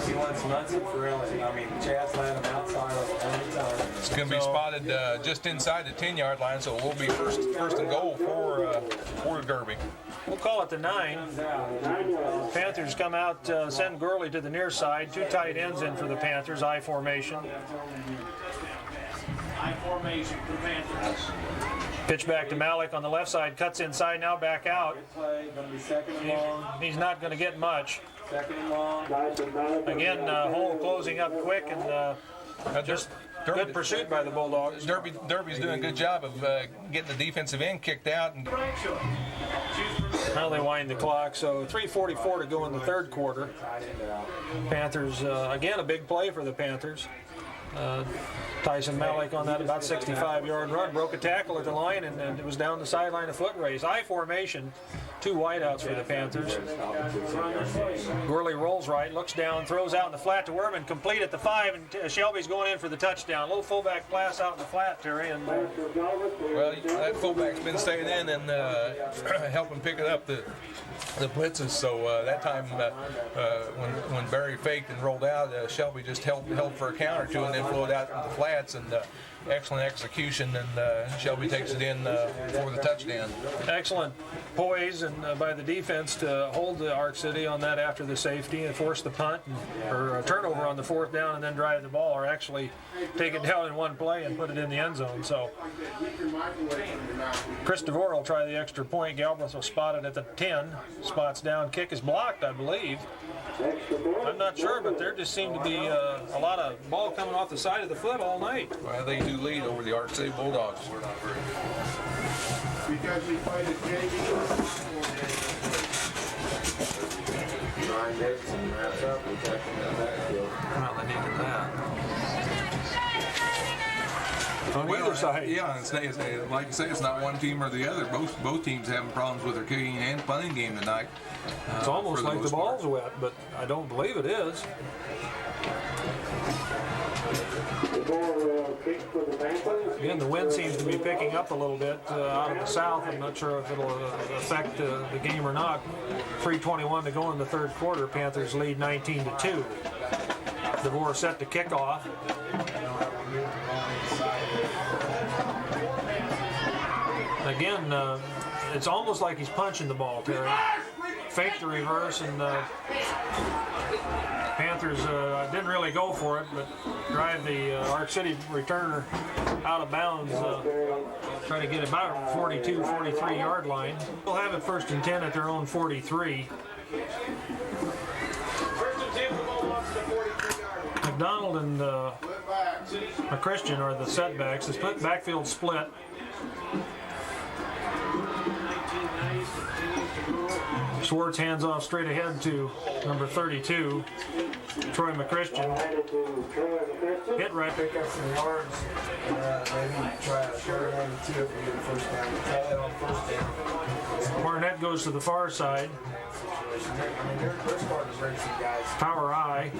He wants Munson for I mean, Chad's letting him outside of It's going to be spotted just inside the 10-yard line, so it will be first and goal for Derby. We'll call it the 9. Panthers come out, send Gourley to the near side. 2 tight ends in for the Panthers, I formation. I formation for Panthers. Pitch back to Malik on the left side, cuts inside, now back out. play. Going to be 2nd and long. He's not going to get much. 2nd and long. Again, hole closing up quick, and just good pursuit by the Bulldogs. Derby's doing a good job of getting the defensive end kicked out. And now they wind the clock, so 3:44 to go in the 3rd quarter. Panthers, again, a big play for the Panthers. Tyson Malik on that about 65-yard run, broke a tackle at the line, and it was down the sideline, a foot race. I formation, 2 wideouts for the Panthers. Gourley rolls right, looks down, throws out in the flat to Wehrman, complete at the 5, and Shelby's going in for the touchdown. Little fullback pass out in the flat, Terry. And well, that fullback's been staying in and helping pick it up the blitzes. So that time when Barry faked and rolled out, Shelby just held for a count or two and then flowed out into the flats, and excellent execution, and Shelby takes it in for the touchdown. Excellent poise and by the defense to hold the Ark City on that after the safety and force the punt or turnover on the 4th down and then drive the ball, or actually take it down in one play and put it in the end zone. So Chris DeVore will try the extra point. Galbraith will spot it at the 10. Spots down. Kick is blocked, I believe. I'm not sure, but there just seemed to be a lot of ball coming off the side of the foot all night. Well, they do lead over the Ark City Bulldogs. Because we played at JV. 9 minutes and wraps up. We touch in the backfield. Well, they needed that. On either side. Yeah, it's like you say, it's not one team or the other. Both teams having problems with their kicking and punting game tonight. It's almost like the ball's wet, but I don't believe it is. Again, the wind seems to be picking up a little bit out of the south. I'm not sure if it'll affect the game or not. 3:21 to go in the 3rd quarter. Panthers lead 19-2. DeVore set to kick off. Again, it's almost like he's punching the ball, Terry. Fake the reverse, and Panthers didn't really go for it, but drive the Ark City returner out of bounds. Try to get about 42, 43-yard line. They'll have it 1st and 10 at their own 43. McDonald and McChristian are the setbacks. The split backfield split. Schwartz hands off straight ahead to number 32, Troy McChristian. Hit right. Pick up some yards. Maybe try a short 1 or 2 if we get the first down. Try that on 1st down. Barnett goes to the far side. I mean, there's part of racing guys. Power I.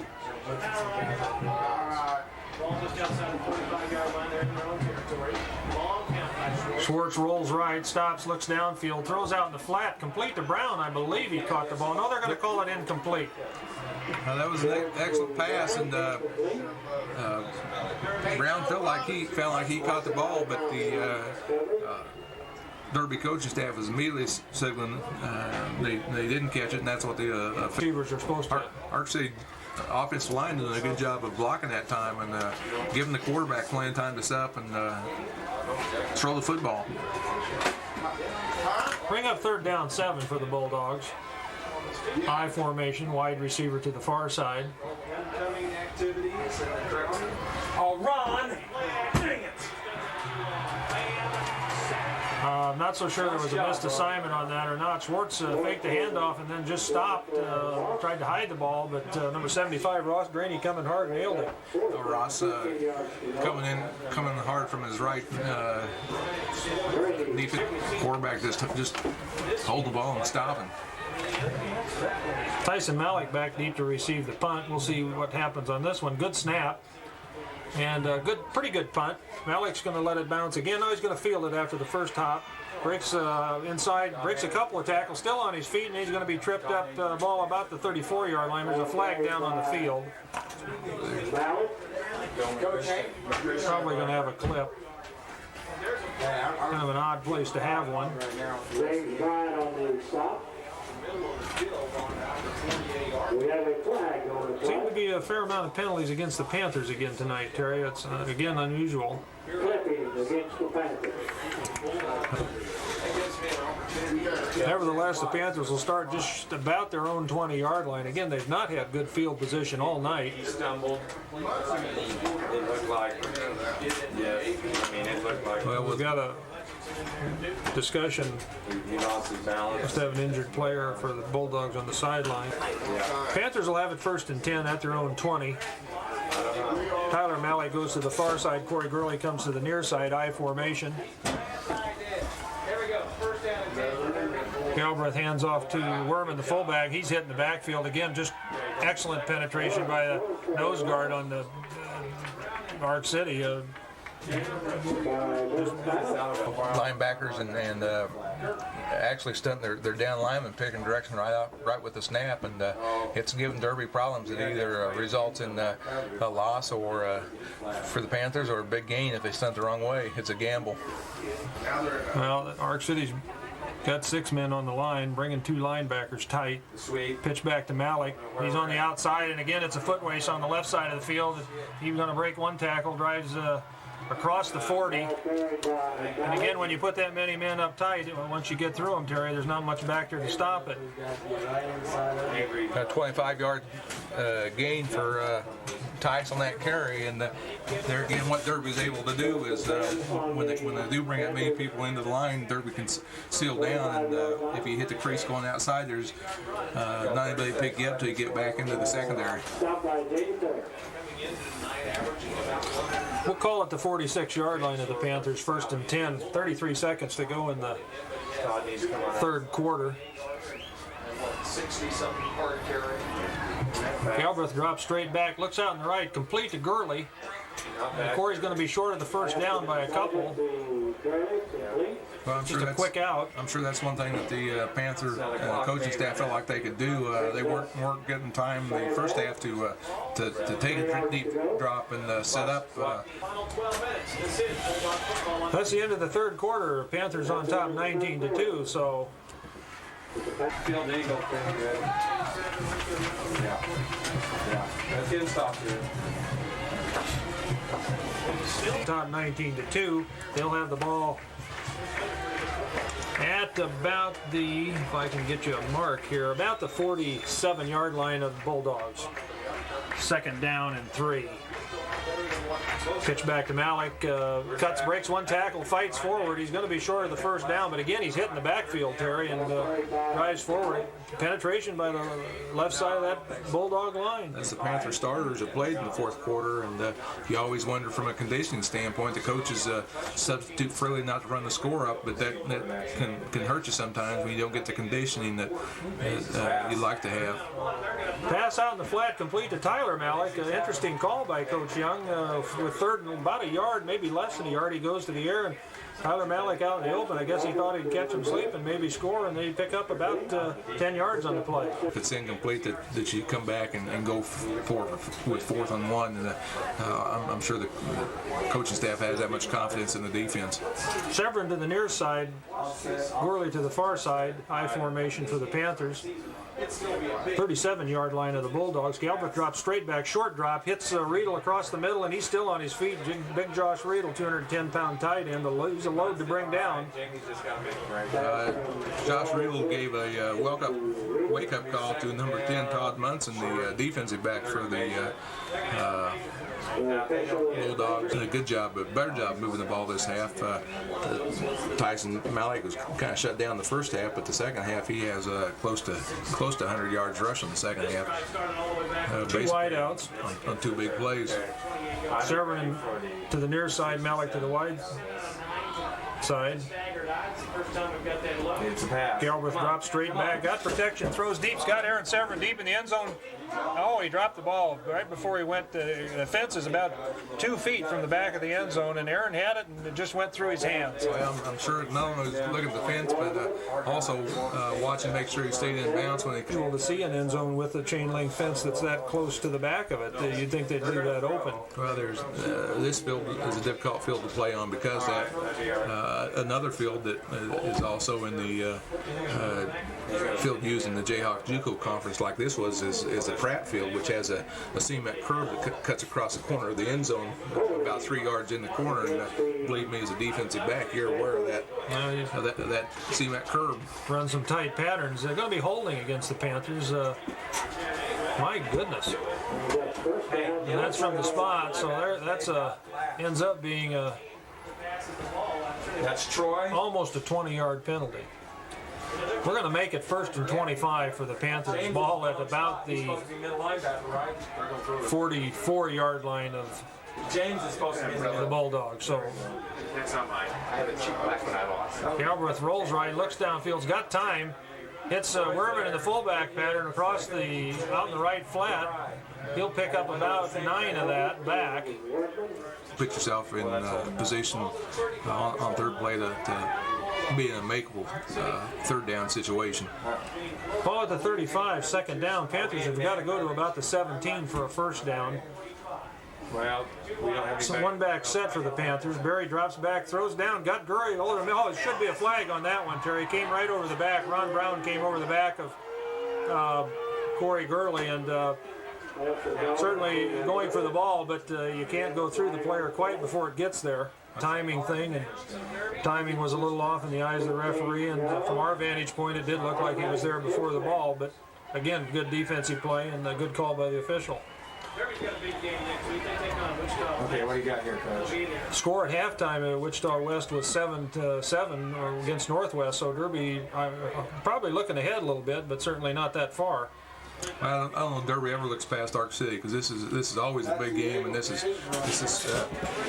Ball just outside the 45-yard line there in their own territory. Long count. Schwartz rolls right, stops, looks downfield, throws out in the flat, complete to Brown. I believe he caught the ball. No, they're going to call it incomplete. That was an excellent pass, and Brown felt like he caught the ball, but the Derby coaching staff was immediately signaling they didn't catch it, and that's what the Receivers are supposed to. Ark City offensive line doing a good job of blocking that time and giving the quarterback plenty of time to set up and throw the football. Bring up 3rd down 7 for the Bulldogs. I formation, wide receiver to the far side. Incoming activities in the ground. Oh, Ron! Dang it! I'm not so sure there was a missed assignment on that or not. Schwartz faked the handoff and then just stopped, tried to hide the ball, but number 75, Ross Draney, coming hard, nailed it. Ross coming hard from his right. Deep quarterback just hold the ball and stop him. Tyson Malik back deep to receive the punt. We'll see what happens on this one. Good snap. And pretty good punt. Malik's going to let it bounce again. No, he's going to field it after the first hop. Breaks inside, breaks a couple of tackles, still on his feet, and he's going to be tripped up ball about the 34-yard line. There's a flag down on the field. Probably going to have a clip. Kind of an odd place to have one. Seemed to be a fair amount of penalties against the Panthers again tonight, Terry. It's again unusual. Nevertheless, the Panthers will start just about their own 20-yard line. Again, they've not had good field position all night. He stumbled. It looked like. It looked like. Well, we've got a discussion. He lost his balance. Must have an injured player for the Bulldogs on the sideline. Panthers will have it 1st and 10 at their own 20. Tyler Malik goes to the far side. Cory Gourley comes to the near side. I formation. Galbraith hands off to Wehrman, the fullback. He's hitting the backfield again. Just excellent penetration by the nose guard on the Ark City. Linebackers and actually stunt their down lineman picking direction right with the snap, and it's given Derby problems. It either results in a loss or for the Panthers, or a big gain if they stunt the wrong way. It's a gamble. Well, Ark City's got 6 men on the line, bringing 2 linebackers tight. Pitch back to Malik. He's on the outside, and again, it's a foot race on the left side of the field. He's going to break one tackle, drives across the 40. And again, when you put that many men up tight, once you get through them, Terry, there's not much back there to stop it. A 25-yard gain for Tice on that carry, and there again, what Derby is able to do is when they do bring that many people into the line, Derby can seal down, and if you hit the crease going outside, there's not anybody to pick you up till you get back into the secondary. We'll call it the 46-yard line of the Panthers, 1st and 10. 33 seconds to go in the third quarter. 60-something hard carry. Galbraith drops straight back, looks out on the right, complete to Gourley. Cory's going to be short of the first down by a couple. Well, Just a quick out. I'm sure that's one thing that the Panther coaching staff felt like they could do. They weren't getting time the first half to take a deep drop and set up. That's the end of the third quarter. Panthers on top 19-2, so Field eagle pretty good. Yeah. Let's get him stopped here. top 19-2. They'll have the ball at about the, if I can get you a mark here, about the 47-yard line of the Bulldogs. 2nd down and 3. Pitch back to Malik, breaks one tackle, fights forward. He's going to be short of the first down, but again, he's hitting the backfield, Terry, and drives forward. Penetration by the left side of that Bulldog line. That's the Panther starters that played in the fourth quarter, and you always wonder from a conditioning standpoint, the coaches substitute freely not to run the score up, but that can hurt you sometimes when you don't get the conditioning that you'd like to have. Pass out in the flat, complete to Tyler Malik. An interesting call by Coach Young. With 3rd and about a yard, maybe less than a yard, he goes to the air, and Tyler Malik out in the open. I guess he thought he'd catch him sleeping, maybe score, and they pick up about 10 yards on the play. If it's incomplete, that you come back and go with 4th and 1, and I'm sure the coaching staff has that much confidence in the defense. Severin to the near side, Gourley to the far side, I formation for the Panthers. 37-yard line of the Bulldogs. Galbraith drops straight back, short drop, hits Riedel across the middle, and he's still on his feet. Big Josh Riedel, 210-pound tight end. He's a load to bring down. Josh Riedel gave a wake-up call to number 10, Todd Munson, the defensive back for the Bulldogs. Did a good job, but better job moving the ball this half. Tyson Malik was kind of shut down the first half, but the second half he has close to 100 yards rushing the second half. 2 wideouts on 2 big plays. Severin to the near side, Malik to the wide side. It's a pass. Galbraith drops straight back, got protection, throws deep. Got Aaron Severin deep in the end zone. Oh, he dropped the ball right before he went. The fence is about 2 feet from the back of the end zone, and Aaron had it, and it just went through his hands. Well, I'm sure not only was looking at the fence, but also watching to make sure he stayed in bounds when he could. Able to see an end zone with a chain link fence that's that close to the back of it. You'd think they'd leave that open. Well, there's this field is a difficult field to play on because that another field that is also in the field used in the Jayhawk JUCO conference like this was is the Pratt field, which has a cement curve that cuts across the corner of the end zone about 3 yards in the corner, and believe me, as a defensive back, you're aware of that cement curve. Run some tight patterns. They're going to be holding against the Panthers. My goodness. And that's from the spot, so that's ends up being That's Troy. Almost a 20-yard penalty. We're going to make it 1st and 25 for the Panthers. Ball at about the 44-yard line of James is supposed to be the Bulldogs. So That's not mine. I had a cheap black when I lost. Galbraith rolls right, looks downfield's got time, hits Wehrman in the fullback pattern across the out in the right flat. He'll pick up about 9 of that back. Put yourself in position on third play to be in a makeable third down situation. Ball at the 35, second down. Panthers have got to go to about the 17 for a first down. Well, we don't have So any one back set for the Panthers. Barry drops back, throws down, got Gourley over the middle. Oh, it should be a flag on that one, Terry. Came right over the back. Ron Brown came over the back of Cory Gourley, and certainly going for the ball, but you can't go through the player quite before it gets there. Timing thing, and timing was a little off in the eyes of the referee, and from our vantage point, it did look like he was there before the ball, but again, good defensive play and a good call by the official. Okay, what do you got here, Coach? Score at halftime at Wichita West was 7-7 against Northwest, so Derby probably looking ahead a little bit, but certainly not that far. I don't know if Derby ever looks past Ark City, because this is always a big game, and this is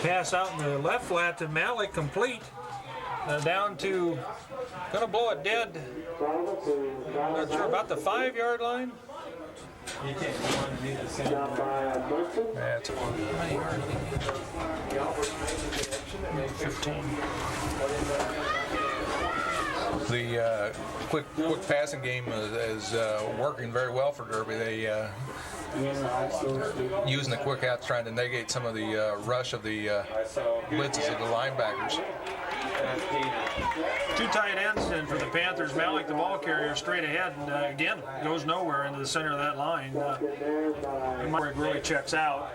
Pass out in the left flat to Malik, complete. Down to, gonna blow it dead. Not sure, about the 5-yard line. that's 15. the quick passing game is working very well for Derby. They using the quick outs, trying to negate some of the rush of the blitzes of the linebackers. 2 tight ends in for the Panthers. Malik, the ball carrier, straight ahead, and again goes nowhere into the center of that line. Cory Gourley checks out.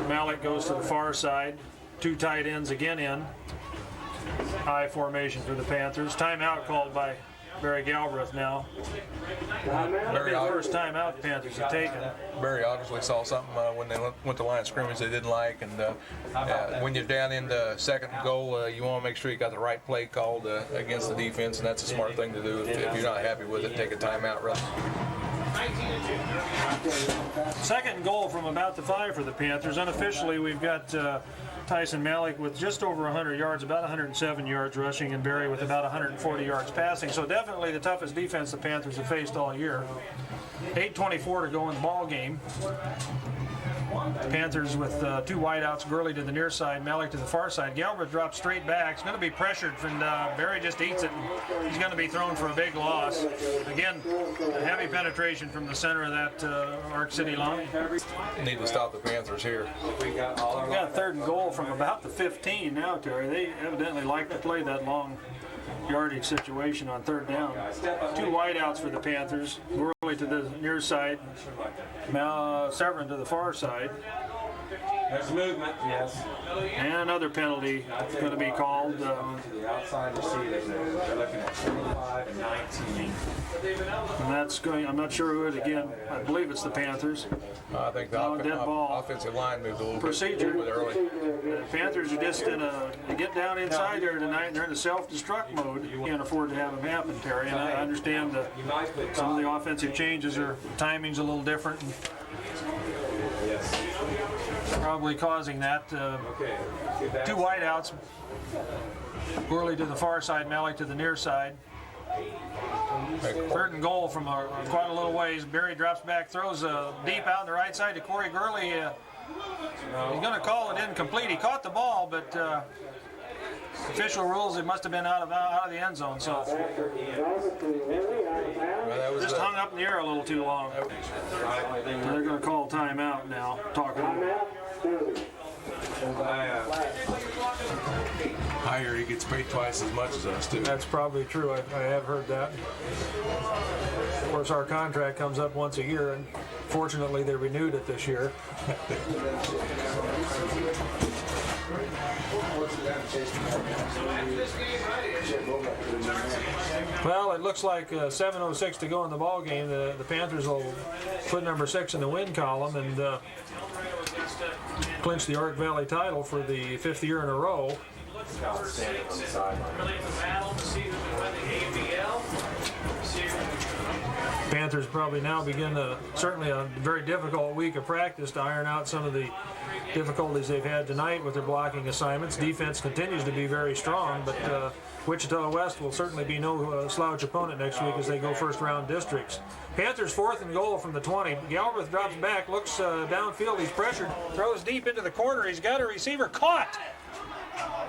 Malik goes to the far side. 2 tight ends again in. High formation for the Panthers. Timeout called by Barry Galbraith now. That'll be the first timeout the Panthers have taken. Barry obviously saw something when they went to line of scrimmage they didn't like, and when you're down in the second goal, you want to make sure you got the right play called against the defense, and that's a smart thing to do. If you're not happy with it, take a timeout. Second goal from about the 5 for the Panthers. Unofficially, we've got Tyson Malik with just over 100 yards, about 107 yards rushing, and Barry with about 140 yards passing. So definitely the toughest defense the Panthers have faced all year. 8:24 to go in the ball game. Panthers with 2 wideouts, Gourley to the near side, Malik to the far side. Galbraith drops straight back. It's going to be pressured, and Barry just eats it. He's going to be thrown for a big loss. Again, a heavy penetration from the center of that Ark City line. Need to stop the Panthers here. We've got 3rd and goal from about the 15 now, Terry. They evidently like to play that long yardage situation on 3rd down. 2 wideouts for the Panthers. Gourley to the near side, Severin to the far side. There's movement, yes. And another penalty going to be called. To the outside receivers, they're looking at 25 and 19. And that's going, I'm not sure who it is again. I believe it's the Panthers. I think the Dead ball. offensive line moved a little Procedure. bit early. The Panthers are just in they get down inside there tonight, they're in a self-destruct mode. You can't afford to have them happen, Terry. And I understand that some of the offensive changes timing's a little different. And probably causing that. 2 wideouts. Gourley to the far side, Malik to the near side. 3rd and goal from quite a little ways. Barry drops back, throws deep out on the right side to Cory Gourley. He's going to call it incomplete. He caught the ball, but official rules, it must have been out of the end zone. So just hung up in the air a little too long. They're going to call timeout now. Talking. I hear he gets paid twice as much as us too. That's probably true. I have heard that. Of course, our contract comes up once a year, and fortunately, they renewed it this year. Well, it looks like 7:06 to go in the ball game. The Panthers will put number 6 in the win column and clinch the Ark Valley title for the 5th year in a row. Panthers probably now begin certainly a very difficult week of practice to iron out some of the difficulties they've had tonight with their blocking assignments. Defense continues to be very strong, but Wichita West will certainly be no slouch opponent next week as they go first round districts. Panthers 4th and goal from the 20. Galbraith drops back, looks downfield, he's pressured, throws deep into the corner, he's got a receiver caught.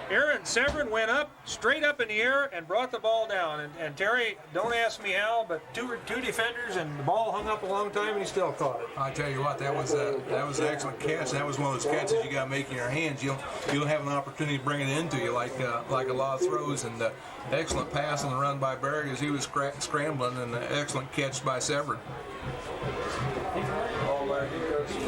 Aaron Severin went up, straight up in the air, and brought the ball down. And Terry, don't ask me how, but two defenders, and the ball hung up a long time, and he still caught it. I tell you what, that was an excellent catch. That was one of those catches you got to make in your hands. You don't have an opportunity to bring it into you like a lot of throws. And excellent pass on the run by Barry as he was scrambling, and an excellent catch by Severin.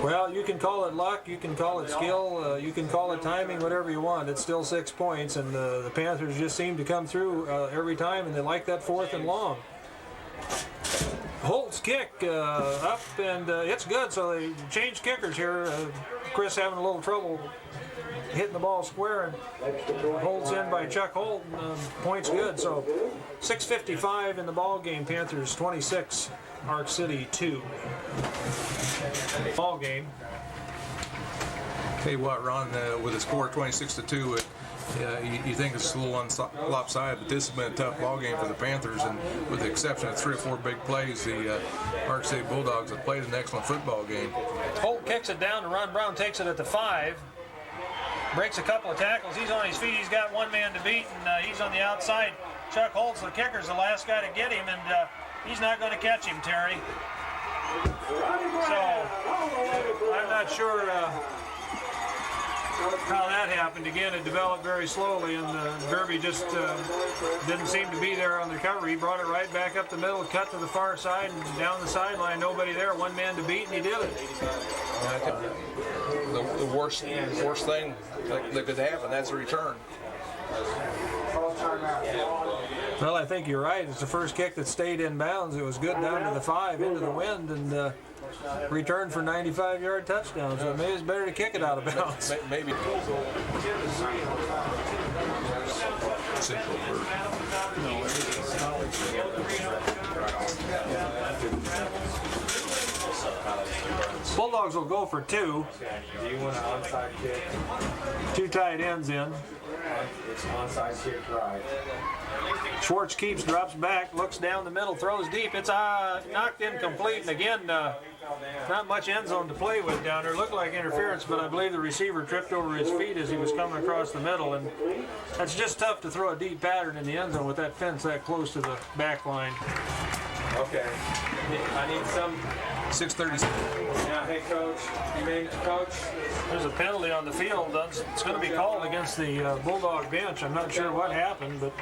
Well, you can call it luck, you can call it skill, you can call it timing, whatever you want. It's still 6 points, and the Panthers just seem to come through every time, and they like that 4th and long. Holt's kick up, and it's good, so they changed kickers here. Chris having a little trouble hitting the ball square, and Holt's in by Chuck Holt, and point's good. So 6:55 in the ball game. Panthers 26, Ark City 2. Ball game. Tell you what, Ron, with a score 26-2, you think it's a little lopsided, but this has been a tough ball game for the Panthers, and with the exception of 3 or 4 big plays, the Ark City Bulldogs have played an excellent football game. Holt kicks it down, and Ron Brown takes it at the 5. Breaks a couple of tackles. He's on his feet. He's got one man to beat, and he's on the outside. Chuck Holtz, the kicker's the last guy to get him, and he's not going to catch him, Terry. So I'm not sure how that happened. Again, it developed very slowly, and Derby just didn't seem to be there on the recovery. He brought it right back up the middle, cut to the far side, and down the sideline. Nobody there, one man to beat, and he did it. The worst thing that could happen, that's a return. Well, I think you're right. It's the first kick that stayed in bounds. It was good down to the 5 into the wind, and returned for 95-yard touchdown. So maybe it's better to kick it out of bounds. Maybe. Bulldogs will go for 2. Do you want an onside kick? 2 tight ends in. It's onside kick right. Schwartz keeps, drops back, looks down the middle, throws deep. It's knocked incomplete, and again, not much end zone to play with down there. Looked like interference, but I believe the receiver tripped over his feet as he was coming across the middle, and that's just tough to throw a deep pattern in the end zone with that fence that close to the back line. Okay. I need some. 6:30. Yeah, hey, Coach. You mean, Coach? There's a penalty on the field. It's going to be called against the Bulldog bench. I'm not sure what happened, but I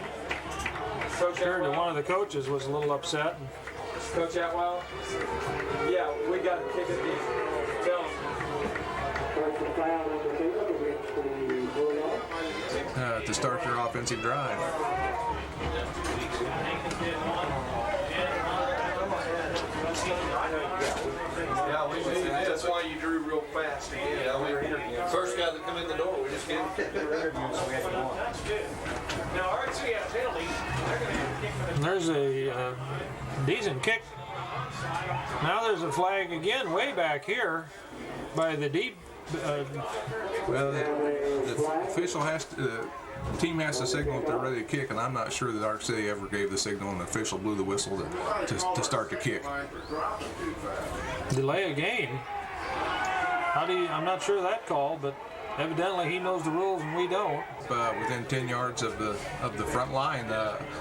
heard that one of the coaches was a little upset. Coach Atwell? Yeah, we got to kick it deep. Tell him. To start their offensive drive. Yeah, that's why you drew real fast. Yeah, first guy that come in the door, we just gave him. Now, Ark City has penalties. There's a decent kick. Now there's a flag again way back here by the deep. Well, the official has to. The team has to signal if they're ready to kick, and I'm not sure that Ark City ever gave the signal, and the official blew the whistle to start the kick. Delay a game. I'm not sure of that call, but evidently he knows the rules and we don't. Within 10 yards of the front line,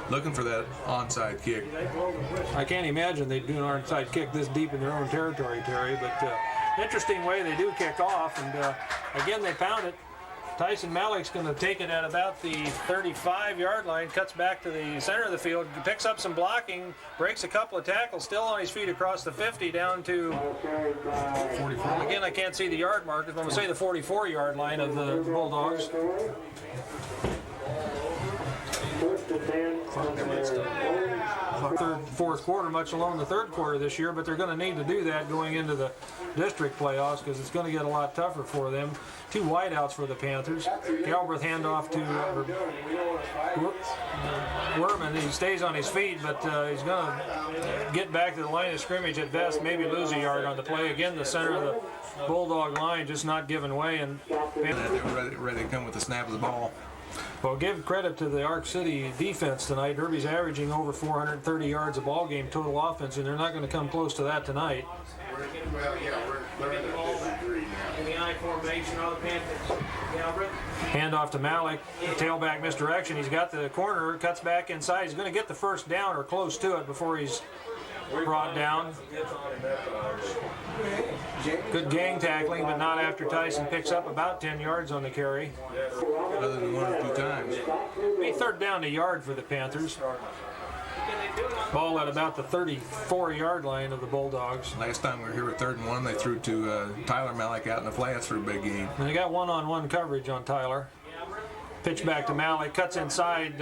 looking for that onside kick. I can't imagine they'd do an onside kick this deep in their own territory, Terry, but interesting way they do kick off, and again they pound it. Tyson Malik's going to take it at about the 35-yard line, cuts back to the center of the field, picks up some blocking, breaks a couple of tackles, still on his feet across the 50 down to 44. Again, I can't see the yard markers, but I'm going to say the 44-yard line of the Bulldogs. fourth quarter, much alone the third quarter this year, but they're going to need to do that going into the district playoffs because it's going to get a lot tougher for them. 2 wideouts for the Panthers. Galbraith handoff to Wehrman. He stays on his feet, but he's going to get back to the line of scrimmage at best, maybe lose a yard on the play. Again, the center of the Bulldog line just not giving way. And They were ready to come with the snap of the ball. well, give credit to the Ark City defense tonight. Derby's averaging over 430 yards a ball game total offense, and they're not going to come close to that tonight. In the I formation on the Panthers. Galbraith. Handoff to Malik, tailback misdirection. He's got the corner, cuts back inside. He's going to get the first down or close to it before he's brought down. Good gang tackling, but not after Tyson picks up about 10 yards on the carry. Other than 1 or 2 times. A third down to yard for the Panthers. Ball at about the 34-yard line of the Bulldogs. Last time we were here with 3rd and 1, they threw to Tyler Malik out in the flats for a big gain. And they got one-on-one coverage on Tyler. Pitch back to Malik, cuts inside.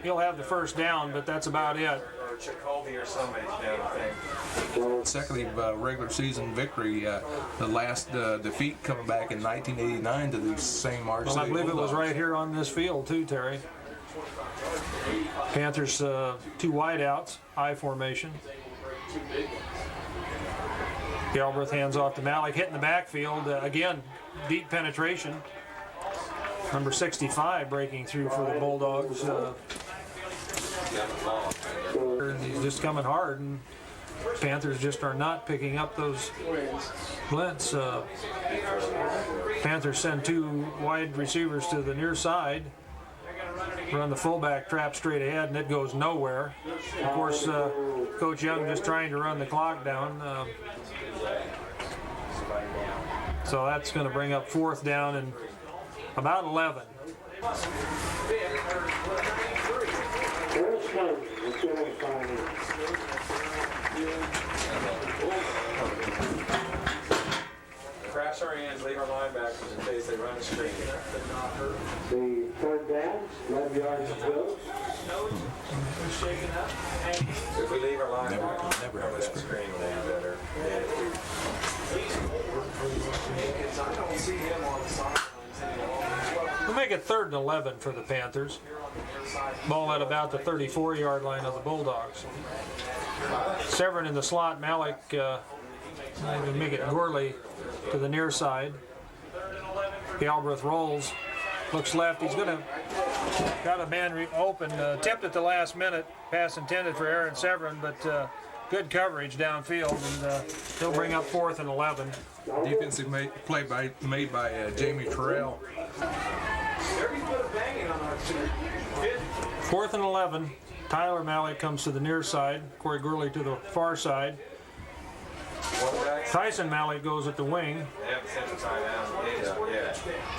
He'll have the first down, but that's about it. Or Jacoby or somebody's down, I think. Second regular season victory, the last defeat coming back in 1989 to the same Ark City Well, I believe it was Bulldogs. right here on this field too, Terry. Panthers 2 wideouts, I formation. Galbraith hands off to Malik, hitting the backfield. Again, deep penetration. Number 65 breaking through for the Bulldogs. He's just coming hard, and Panthers just are not picking up those blitz. Panthers send 2 wide receivers to the near side. Run the fullback trap straight ahead, and it goes nowhere. Of course, Coach Young just trying to run the clock down. So that's going to bring up 4th down and about 11. Crash our hands, leave our linebackers in case they run a screen. The 3rd down, 11 yards to go. If we leave our linebackers, never cover that screen a little better. than if we- I don't see him on the sidelines anymore. We'll make it 3rd and 11 for the Panthers. Ball at about the 34-yard line of the Bulldogs. Severin in the slot. Malik, make it Gourley to the near side. Galbraith rolls, looks left. He's going to got a man open. Tipped at the last minute. Pass intended for Aaron Severin, but good coverage downfield, and he'll bring up 4th and 11. Defensive play made by Jamie Terrell. Derby's put a banging on our team. 4th and 11. Tyler Malik comes to the near side. Cory Gourley to the far side. Tyson Malik goes at the wing. They haven't sent the tie down. Yeah.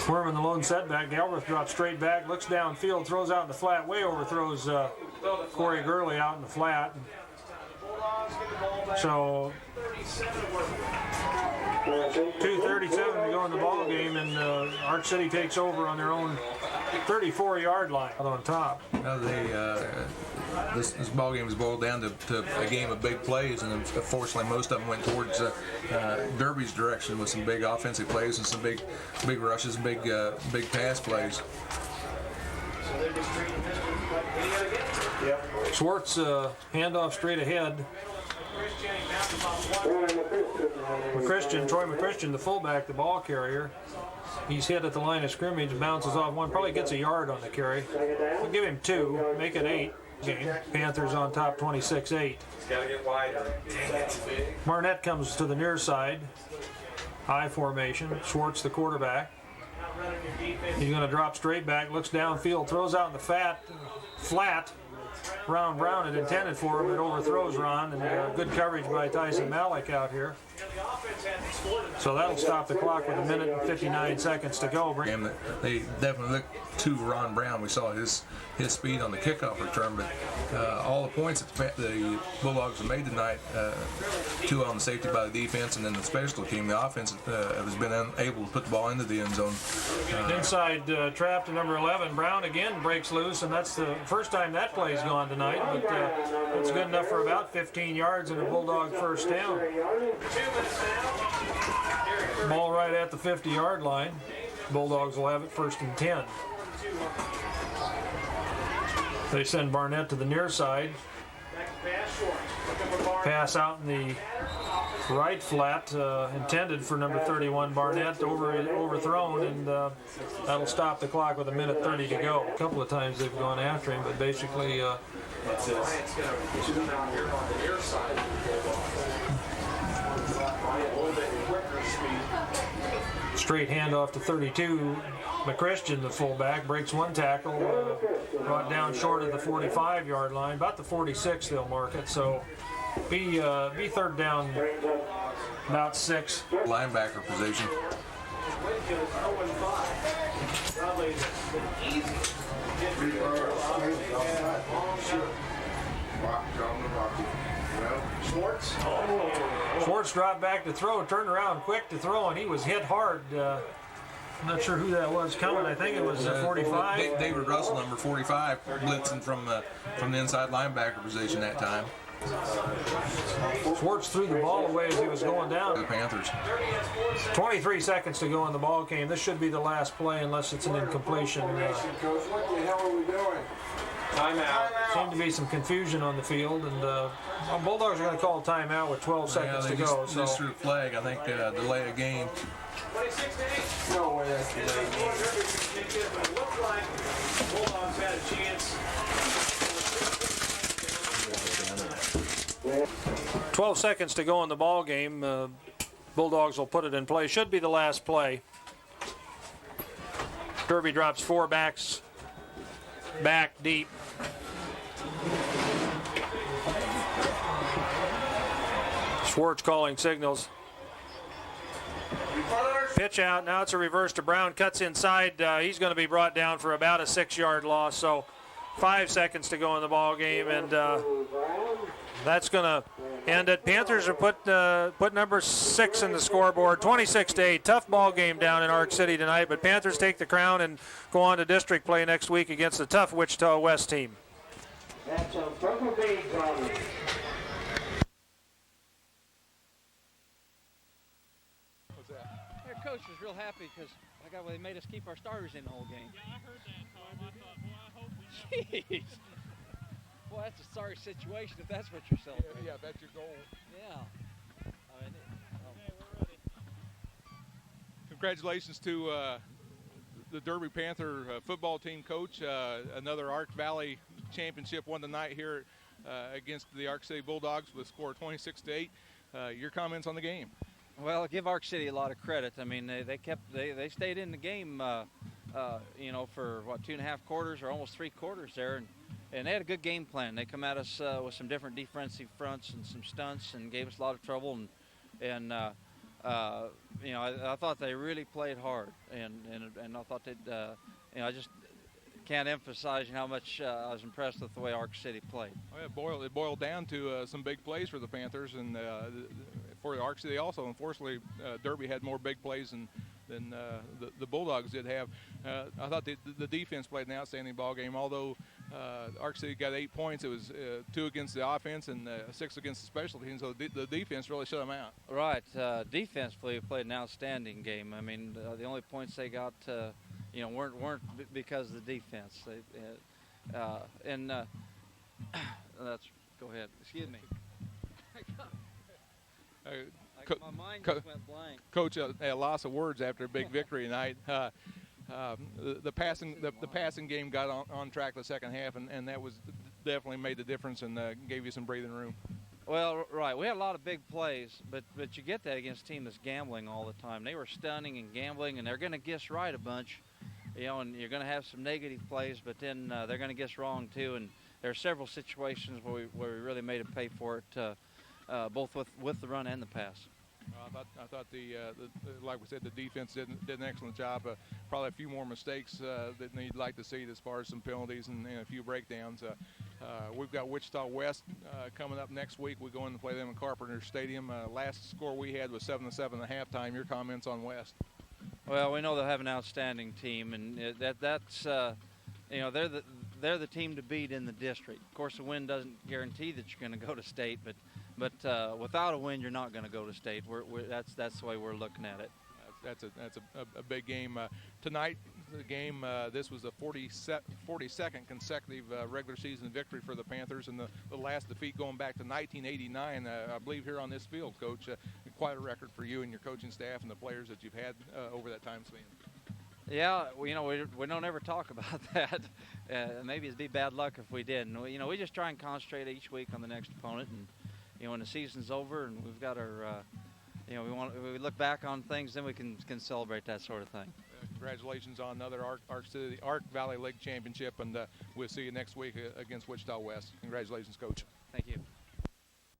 Wehrman the lone setback. Galbraith drops straight back, looks downfield, throws out in the flat, way overthrows Cory Gourley out in the flat. So 2:37 to go in the ball game, and Ark City takes over on their own 34-yard line out on top. This ball game was boiled down to a game of big plays, and unfortunately most of them went towards Derby's direction with some big offensive plays and some big rushes and big pass plays. Schwartz handoff straight ahead. Troy McChristian, the fullback, the ball carrier. He's hit at the line of scrimmage, bounces off one, probably gets a yard on the carry. We'll give him 2, make it 8. Game. Panthers on top 26-8. It's got to get wider. Dang it. Marnett comes to the near side. I formation. Schwartz the quarterback. He's going to drop straight back, looks downfield, throws out in the flat. Ron Brown had intended for him, it overthrows Ron, and good coverage by Tyson Malik out here. So that'll stop the clock with 1:59 to go. Game that they definitely looked to Ron Brown. We saw his speed on the kickoff return, but all the points that the Bulldogs have made tonight, 2 on the safety by the defense, and then the special team, the offense has been unable to put the ball into the end zone. Inside trap to number 11. Brown again breaks loose, and that's the first time that play's gone tonight, but it's good enough for about 15 yards and a Bulldog first down. Ball right at the 50-yard line. Bulldogs will have it 1st and 10. They send Barnett to the near side. Pass out in the right flat, intended for number 31 Barnett, overthrown, and that'll stop the clock with 1:30 to go. A couple of times they've gone after him, but basically straight handoff to 32. McChristian, the fullback, breaks one tackle, brought down short of the 45-yard line, about the 46 they'll mark it. So be 3rd down, about 6. Linebacker position. Schwartz dropped back to throw, turned around quick to throw, and he was hit hard. I'm not sure who that was coming. I think it was 45. David Russel, number 45, blitzing from the inside linebacker position that time. Schwartz threw the ball away as he was going down. The Panthers. 23 seconds to go in the ball game. This should be the last play unless it's an incompletion. Coach, what the hell are we doing? Timeout. Seemed to be some confusion on the field, and Bulldogs are going to call a timeout with 12 seconds to go. Just threw a flag, I think, delay a game. No way that's the way. It looked like Bulldogs had a chance. 12 seconds to go in the ball game. Bulldogs will put it in play. Should be the last play. Derby drops 4 backs back deep. Schwartz calling signals. Pitch out. Now it's a reverse to Brown. Cuts inside. He's going to be brought down for about a 6-yard loss. So 5 seconds to go in the ball game, and that's going to end it. Panthers are put number 6 in the scoreboard, 26-8. Tough ball game down in Ark City tonight, but Panthers take the crown and go on to district play next week against the tough Wichita West team. That's a purple bead problem. Their coach was real happy because they made us keep our starters in the whole game. Yeah, I heard that, Tom. I thought, boy, I hope we Jeez. Well, that's a sorry situation if that's what you're celebrating. Yeah, that's your goal. Yeah. I mean, okay, we're ready. Congratulations to the Derby Panther football team coach. Another Ark Valley Championship won tonight here against the Ark City Bulldogs with a score of 26-8. Your comments on the game? Well, I give Ark City a lot of credit. I mean, they stayed in the game, for what, 2.5 quarters or almost 3 quarters there, and they had a good game plan. They come at us with some different defensive fronts and some stunts and gave us a lot of trouble. And I thought they really played hard, and I thought they'd, I just can't emphasize how much I was impressed with the way Ark City played. Well, it boiled down to some big plays for the Panthers and for Ark City also. Unfortunately, Derby had more big plays than the Bulldogs did have. I thought the defense played an outstanding ball game. Although Ark City got 8 points, it was 2 against the offense and 6 against the special teams. So the defense really shut them out. Right, defensively played an outstanding game. I mean, the only points they got, weren't because of the defense. Let's go ahead. Excuse me. My mind just went blank. Coach had a loss of words after a big victory tonight. The passing game got on track the second half, and that was definitely made the difference and gave you some breathing room. Well, right. We had a lot of big plays, but you get that against a team that's gambling all the time. They were stunning and gambling, and they're going to guess right a bunch, and you're going to have some negative plays, but then they're going to guess wrong too. And there are several situations where we really made them pay for it, both with the run and the pass. I thought like we said, the defense did an excellent job. Probably a few more mistakes that you'd like to see as far as some penalties and a few breakdowns. We've got Wichita West coming up next week. We go in to play them in Carpenter Stadium. Last score we had was 7-7 at halftime. Your comments on West? Well, we know they'll have an outstanding team, and that's they're the team to beat in the district. Of course, a win doesn't guarantee that you're going to go to state, but without a win, you're not going to go to state. That's the way we're looking at it. That's a big game tonight. The game. This was the 42nd consecutive regular season victory for the Panthers, and the last defeat going back to 1989. I believe here on this field, Coach. Quite a record for you and your coaching staff and the players that you've had over that time span. Yeah, we don't ever talk about that. Maybe it'd be bad luck if we did. And, we just try and concentrate each week on the next opponent. And when the season's over and we've got our, we look back on things, then we can celebrate that sort of thing. Congratulations on another Ark Valley League Championship, and we'll see you next week against Wichita West. Congratulations, Coach. Thank you.